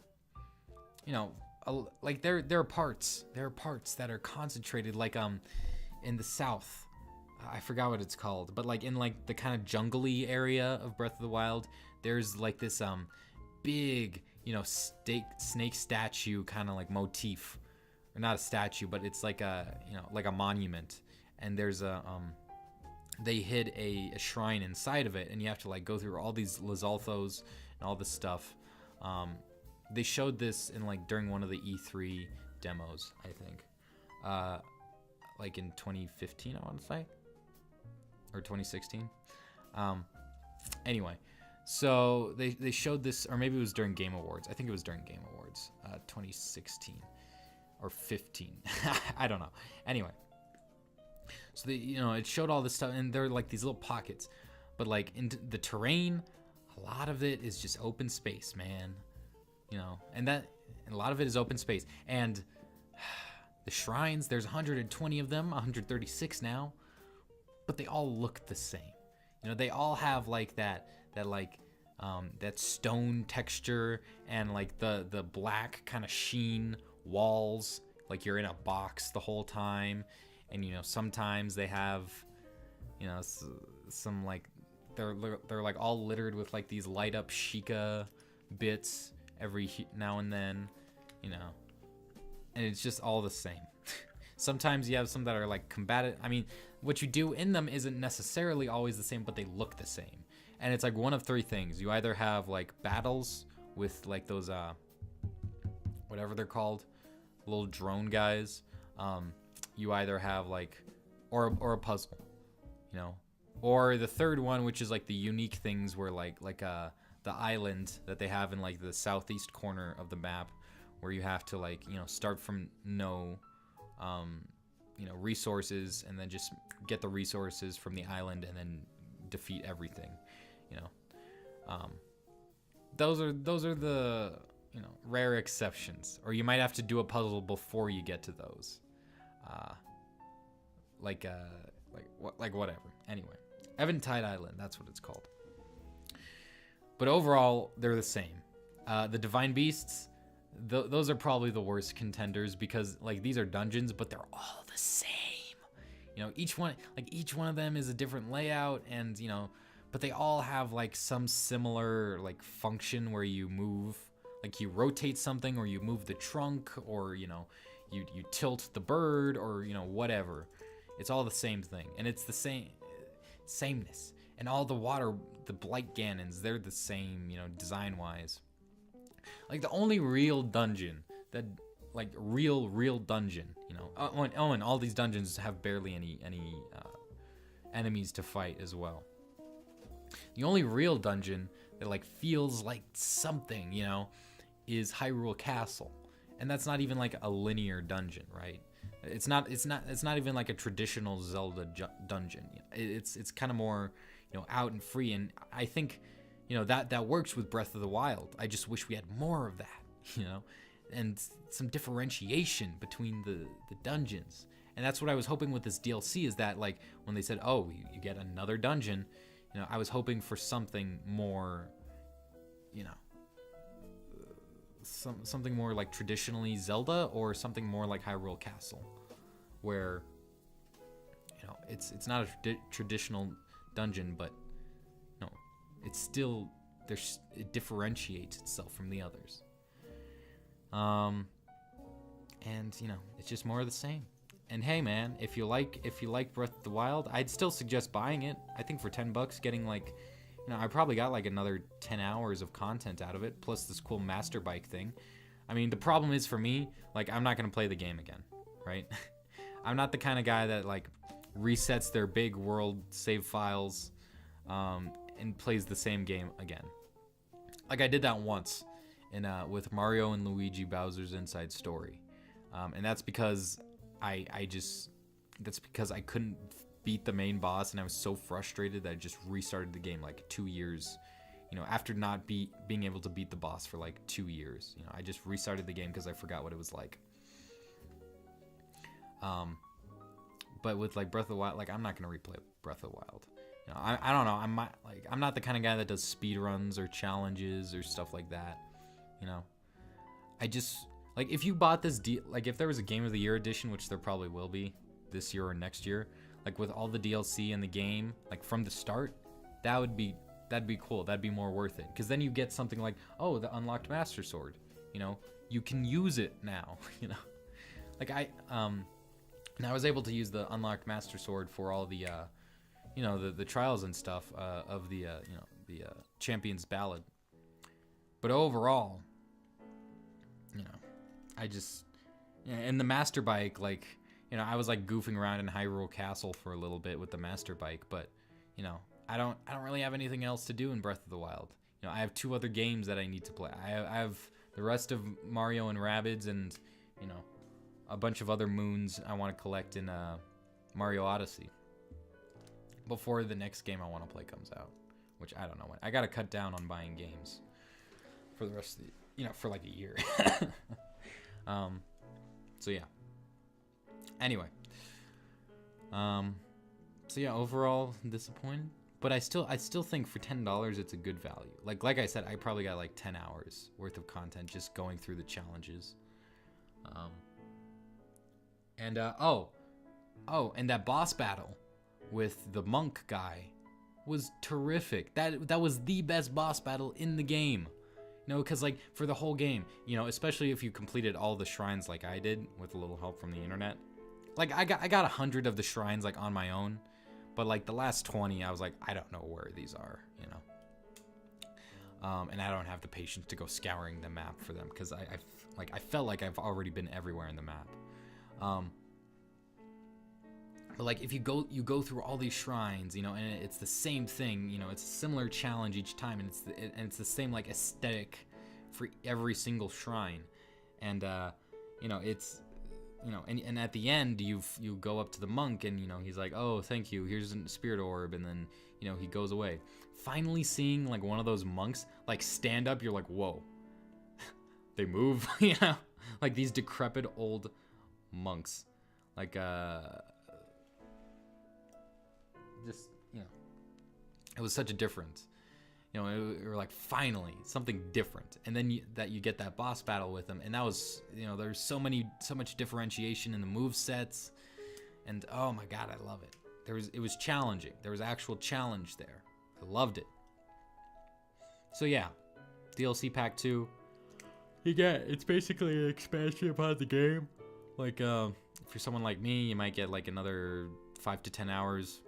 like there are parts that are concentrated, like in the south. I forgot what it's called, but like in like the kind of jungly area of Breath of the Wild, there's like this big, snake statue kind of like motif, or not a statue, but it's like like a monument, and there's they hid a shrine inside of it, and you have to like go through all these Lizalthos and all this stuff. They showed this in like during one of the E3 demos, I think, like in 2015, I want to say. Or 2016. Anyway, so they showed this, or maybe it was during Game Awards. I think it was during Game Awards, 2016 or 15. I don't know. Anyway, so it showed all this stuff, and there are like these little pockets, but like in the terrain, a lot of it is just open space, man. And a lot of it is open space, and the shrines. There's 120 of them, 136 now. But they all look the same. They all have like that stone texture, and like the black kind of sheen walls, like you're in a box the whole time. And sometimes they have some like they're like all littered with like these light up Sheikah bits every now and then, and it's just all the same. Sometimes you have some that are like combative. I mean, what you do in them isn't necessarily always the same, but they look the same. And it's like one of three things. You either have like battles with like those whatever they're called, little drone guys. You either have like or a puzzle, or the third one, which is like the unique things where like the island that they have in like the southeast corner of the map, where you have to like start from no resources, and then just get the resources from the island, and then defeat everything. Those are the rare exceptions, or you might have to do a puzzle before you get to those. Like whatever. Anyway, Eventide Island, that's what it's called. But overall, they're the same. The Divine Beasts, those are probably the worst contenders, because like these are dungeons, but they're all the same. Each one of them is a different layout, and but they all have like some similar like function where you move, like you rotate something, or you move the trunk, or you tilt the bird, or whatever. It's all the same thing, and it's the sameness. And all the Blight Ganons, they're the same, design wise. Like the only real dungeon that, like real dungeon, and all these dungeons have barely any enemies to fight as well. The only real dungeon that like feels like something, is Hyrule Castle, and that's not even like a linear dungeon, right? It's not even like a traditional Zelda dungeon. It's kind of more, out and free, and I think, that works with Breath of the Wild. I just wish we had more of that, and some differentiation between the dungeons. And that's what I was hoping with this DLC, is that like when they said, oh, you get another dungeon, I was hoping for something more, something more like traditionally Zelda, or something more like Hyrule Castle, where it's not a traditional dungeon, but it's still it differentiates itself from the others. And it's just more of the same. And hey, man, if you like Breath of the Wild, I'd still suggest buying it. I think for $10, getting like, I probably got like another 10 hours of content out of it, plus this cool master bike thing. I mean, the problem is for me, like, I'm not gonna play the game again, right? I'm not the kind of guy that like resets their big world save files, and plays the same game again. Like I did that once with Mario and Luigi Bowser's Inside Story, and that's because I couldn't beat the main boss, and I was so frustrated that I just restarted the game like 2 years. After not being able to beat the boss for like 2 years. I just restarted the game because I forgot what it was like. But with like Breath of the Wild, like I'm not gonna replay Breath of the Wild. I don't know. I'm not the kind of guy that does speed runs or challenges or stuff like that. I just like if you bought this like if there was a Game of the Year edition, which there probably will be this year or next year, like with all the DLC in the game, like from the start, that'd be cool. That'd be more worth it, because then you get something like, oh, the unlocked Master Sword. You can use it now. Like and I was able to use the unlocked Master Sword for all the the trials and stuff of the Champion's Ballad. But overall, I just and the Master Bike, like I was like goofing around in Hyrule Castle for a little bit with the Master Bike, but I don't really have anything else to do in Breath of the Wild. I have 2 other games that I need to play. I have the rest of Mario and Rabbids, and a bunch of other moons I want to collect in Mario Odyssey before the next game I want to play comes out, which I don't know when. I gotta cut down on buying games for the rest of the for like a year. So yeah. Anyway. So yeah, overall disappointed. But I still think for $10 it's a good value. Like I said, I probably got like 10 hours worth of content just going through the challenges. And that boss battle with the monk guy was terrific. That was the best boss battle in the game. Because like for the whole game, especially if you completed all the shrines like I did with a little help from the internet. Like I got 100 of the shrines like on my own. But like the last 20, I was like, I don't know where these are, and I don't have the patience to go scouring the map for them, because I felt like I've already been everywhere in the map. But like if you go through all these shrines, and it's the same thing, it's a similar challenge each time, and it's the same like aesthetic for every single shrine, and it's. And at the end, you go up to the monk, and he's like, oh, thank you, here's a spirit orb, and then he goes away. Finally seeing like one of those monks like stand up, you're like, whoa, they move. Like these decrepit old monks, like just it was such a difference. Or like finally something different, and then you get that boss battle with them, and that was there's so much differentiation in the move sets, and oh my god, I love it. It was challenging. There was actual challenge there. I loved it. So yeah, DLC Pack 2. It's basically an expansion upon the game. Like for someone like me, you might get like another 5 to 10 hours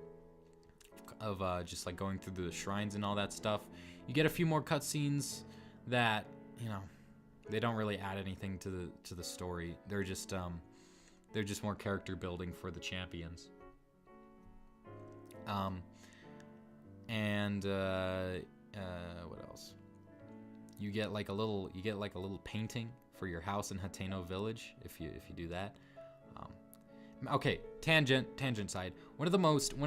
of just like going through the shrines and all that stuff. You get a few more cutscenes that they don't really add anything to the story. They're just more character building for the champions. And what else? You get like a little painting for your house in Hateno Village if you do that. Okay, tangent side. One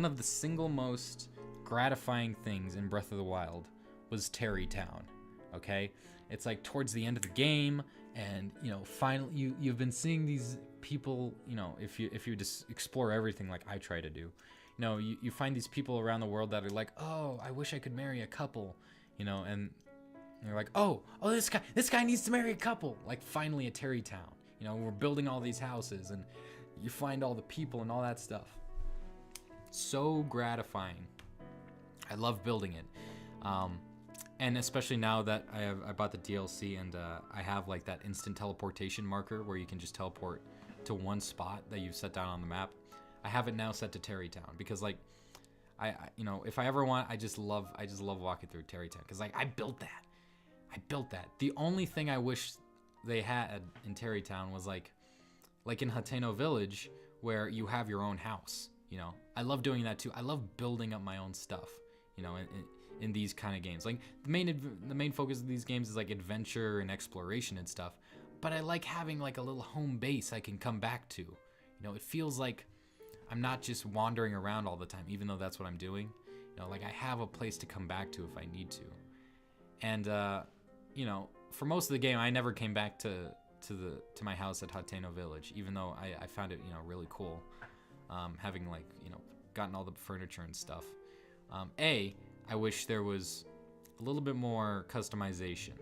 of the single most gratifying things in Breath of the Wild was Terry Town. Okay, it's like towards the end of the game, and finally you've been seeing these people. If you just explore everything like I try to do, you find these people around the world that are like, oh, I wish I could marry a couple, and you're like, oh, this guy needs to marry a couple. Like finally a Terry Town. We're building all these houses, and you find all the people and all that stuff. So gratifying. I love building it. And especially now that I bought the DLC, and I have like that instant teleportation marker where you can just teleport to one spot that you've set down on the map. I have it now set to Terry Town, because like I if I ever want, I just love walking through Terry Town, because like I built that. The only thing I wish they had in Terry Town was like in Hateno Village, where you have your own house. I love doing that too. I love building up my own stuff. In these kind of games, like the main focus of these games is like adventure and exploration and stuff. But I like having like a little home base I can come back to. It feels like I'm not just wandering around all the time, even though that's what I'm doing. You know, like I have a place to come back to if I need to. And you know, for most of the game, I never came back to my house at Hateno Village, even though I found it, you know, really cool, having like, you know, gotten all the furniture and stuff. I wish there was a little bit more customization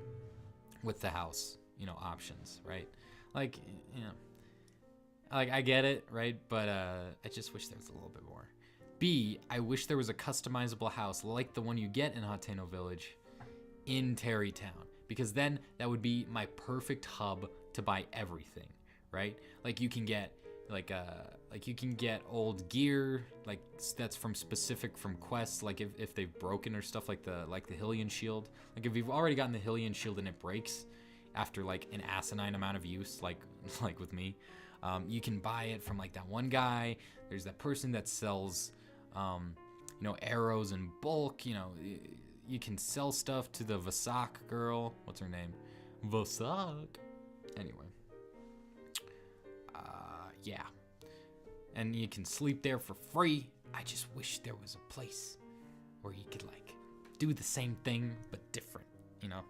with the house, you know, options, right? Like, you know, like I get it, right? But I just wish there was a little bit more. B, I wish there was a customizable house like the one you get in Hateno Village in Terrytown, because then that would be my perfect hub to buy everything, right? Like you can get like you can get old gear, like that's from quests, like if they've broken or stuff, like the Hylian shield. Like if you've already gotten the Hylian shield and it breaks after like an asinine amount of use, like with me, you can buy it from like that one guy. There's that person that sells you know, arrows in bulk. You know, you can sell stuff to the Vasak girl. What's her name? Vasak. Anyway. Yeah. And you can sleep there for free. I just wish there was a place where you could like do the same thing but different, you know?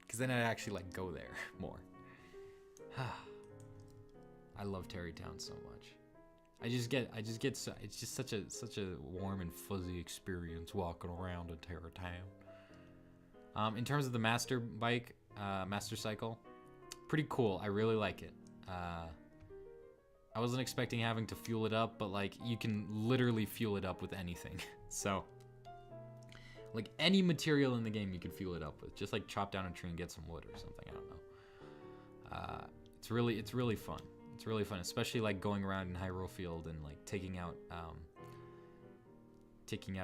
Because then I'd actually like go there more. I love Terrytown so much. I just get so, it's just such a warm and fuzzy experience walking around in Terrytown. In terms of the master cycle, pretty cool. I really like it. I wasn't expecting having to fuel it up, but like you can literally fuel it up with anything. So like any material in the game you can fuel it up with. Just like chop down a tree and get some wood or something. I don't know. It's really fun. It's really fun, especially like going around in Hyrule Field and like taking out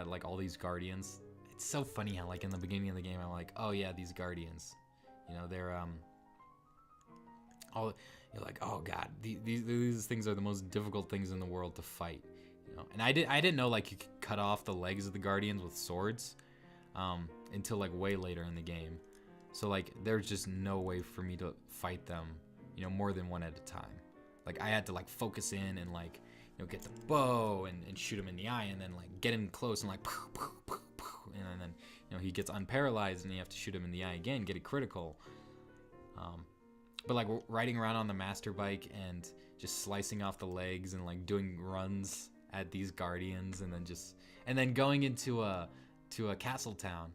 like all these guardians. It's so funny how like in the beginning of the game I'm like, oh yeah, these guardians, you know, they're all, you're like, oh god, these things are the most difficult things in the world to fight, you know. And I didn't know like you could cut off the legs of the guardians with swords until like way later in the game. So like there's just no way for me to fight them, you know, more than one at a time. Like I had to like focus in and like, you know, get the bow and shoot him in the eye, and then like get him close and like and then, you know, he gets unparalyzed and you have to shoot him in the eye again, get a critical. But like riding around on the master bike and just slicing off the legs and like doing runs at these guardians, and then going into a castle town.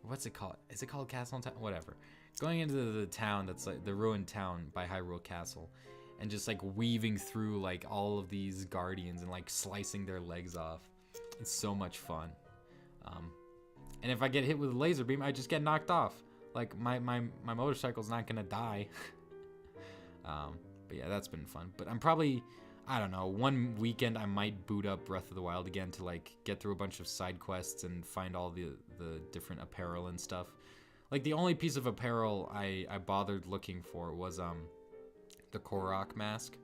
What's it called? Is it called Castle Town? Whatever. Going into the town that's like the ruined town by Hyrule Castle, and just like weaving through like all of these guardians and like slicing their legs off. It's so much fun. And if I get hit with a laser beam, I just get knocked off. Like my motorcycle's not gonna die. But yeah, that's been fun. But I'm probably, I don't know, one weekend I might boot up Breath of the Wild again to like get through a bunch of side quests and find all the different apparel and stuff. Like the only piece of apparel I bothered looking for was the Korok mask.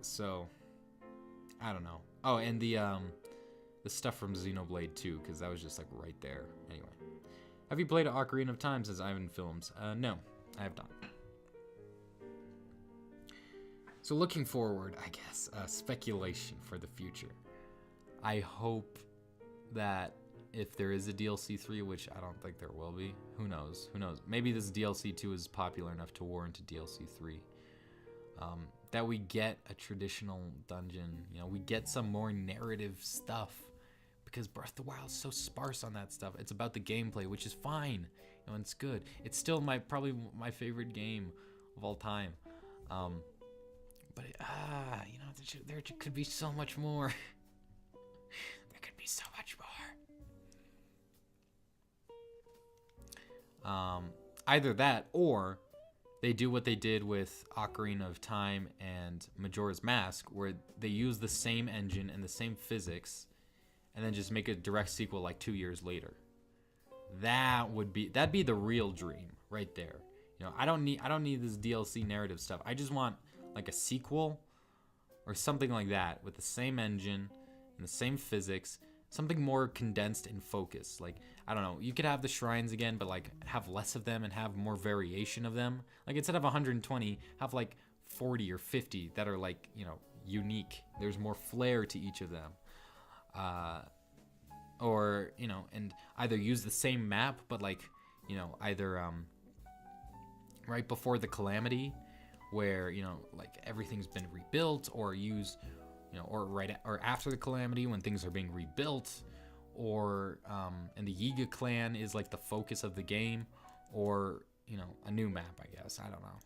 So I don't know. Oh, and the stuff from Xenoblade 2, because that was just like right there. Anyway, have you played Ocarina of Time since Ivan Films? No, I have not. So looking forward, I guess, speculation for the future. I hope that if there is a DLC 3, which I don't think there will be, who knows? Maybe this DLC 2 is popular enough to warrant a DLC 3. That we get a traditional dungeon, you know, we get some more narrative stuff, because Breath of the Wild is so sparse on that stuff. It's about the gameplay, which is fine, you know, and it's good. It's still probably my favorite game of all time. But you know, there could be so much more. There could be so much more. Either that, or they do what they did with Ocarina of Time and Majora's Mask, where they use the same engine and the same physics, and then just make a direct sequel like 2 years later. That'd be the real dream right there. You know, I don't need this DLC narrative stuff. I just want like a sequel or something like that with the same engine and the same physics, something more condensed and focused. Like, I don't know, you could have the shrines again, but like have less of them and have more variation of them. Like instead of 120, have like 40 or 50 that are like, you know, unique. There's more flair to each of them. Or, and either use the same map, but like, either right before the calamity, where like everything's been rebuilt, or use, or after the calamity when things are being rebuilt, or and the Yiga clan is like the focus of the game, or a new map, I guess. I don't know.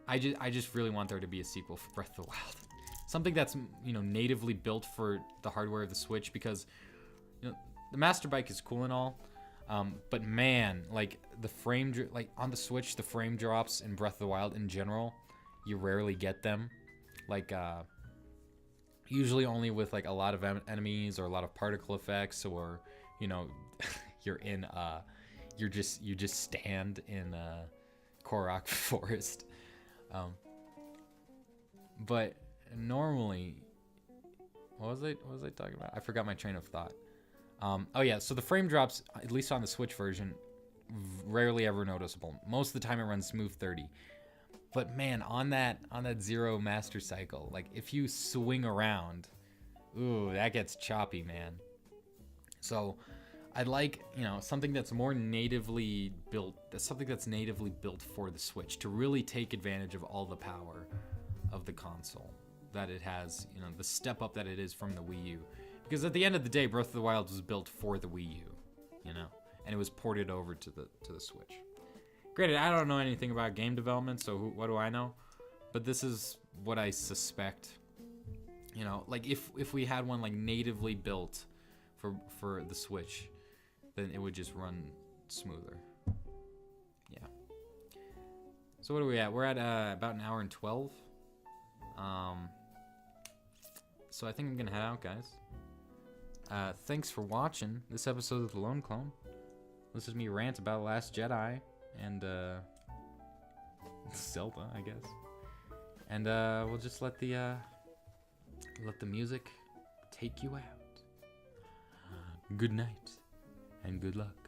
I just really want there to be a sequel for Breath of the Wild, something that's natively built for the hardware of the Switch, because the Master Bike is cool and all, but man, like like on the Switch, the frame drops in Breath of the Wild in general, you rarely get them. Like usually only with like a lot of enemies or a lot of particle effects, or you're in you just stand in Korok Forest. But normally, what was I talking about? I forgot my train of thought. Oh yeah, so the frame drops, at least on the Switch version, rarely ever noticeable. Most of the time it runs smooth 30. But man, on that Zero Master Cycle, like if you swing around, ooh, that gets choppy, man. So I'd like, something that's more natively built, something that's natively built for the Switch, to really take advantage of all the power of the console that it has, the step up that it is from the Wii U. Because at the end of the day, Breath of the Wild was built for the Wii U, and it was ported over to the Switch. Granted, I don't know anything about game development, so what do I know? But this is what I suspect. Like if we had one like natively built for the Switch, then it would just run smoother. Yeah. So what are we at? We're at about an hour and 12. So I think I'm gonna head out, guys. Thanks for watching this episode of The Lone Clone. This is me rant about Last Jedi and Zelda, I guess. And we'll just let the music take you out. Good night and good luck.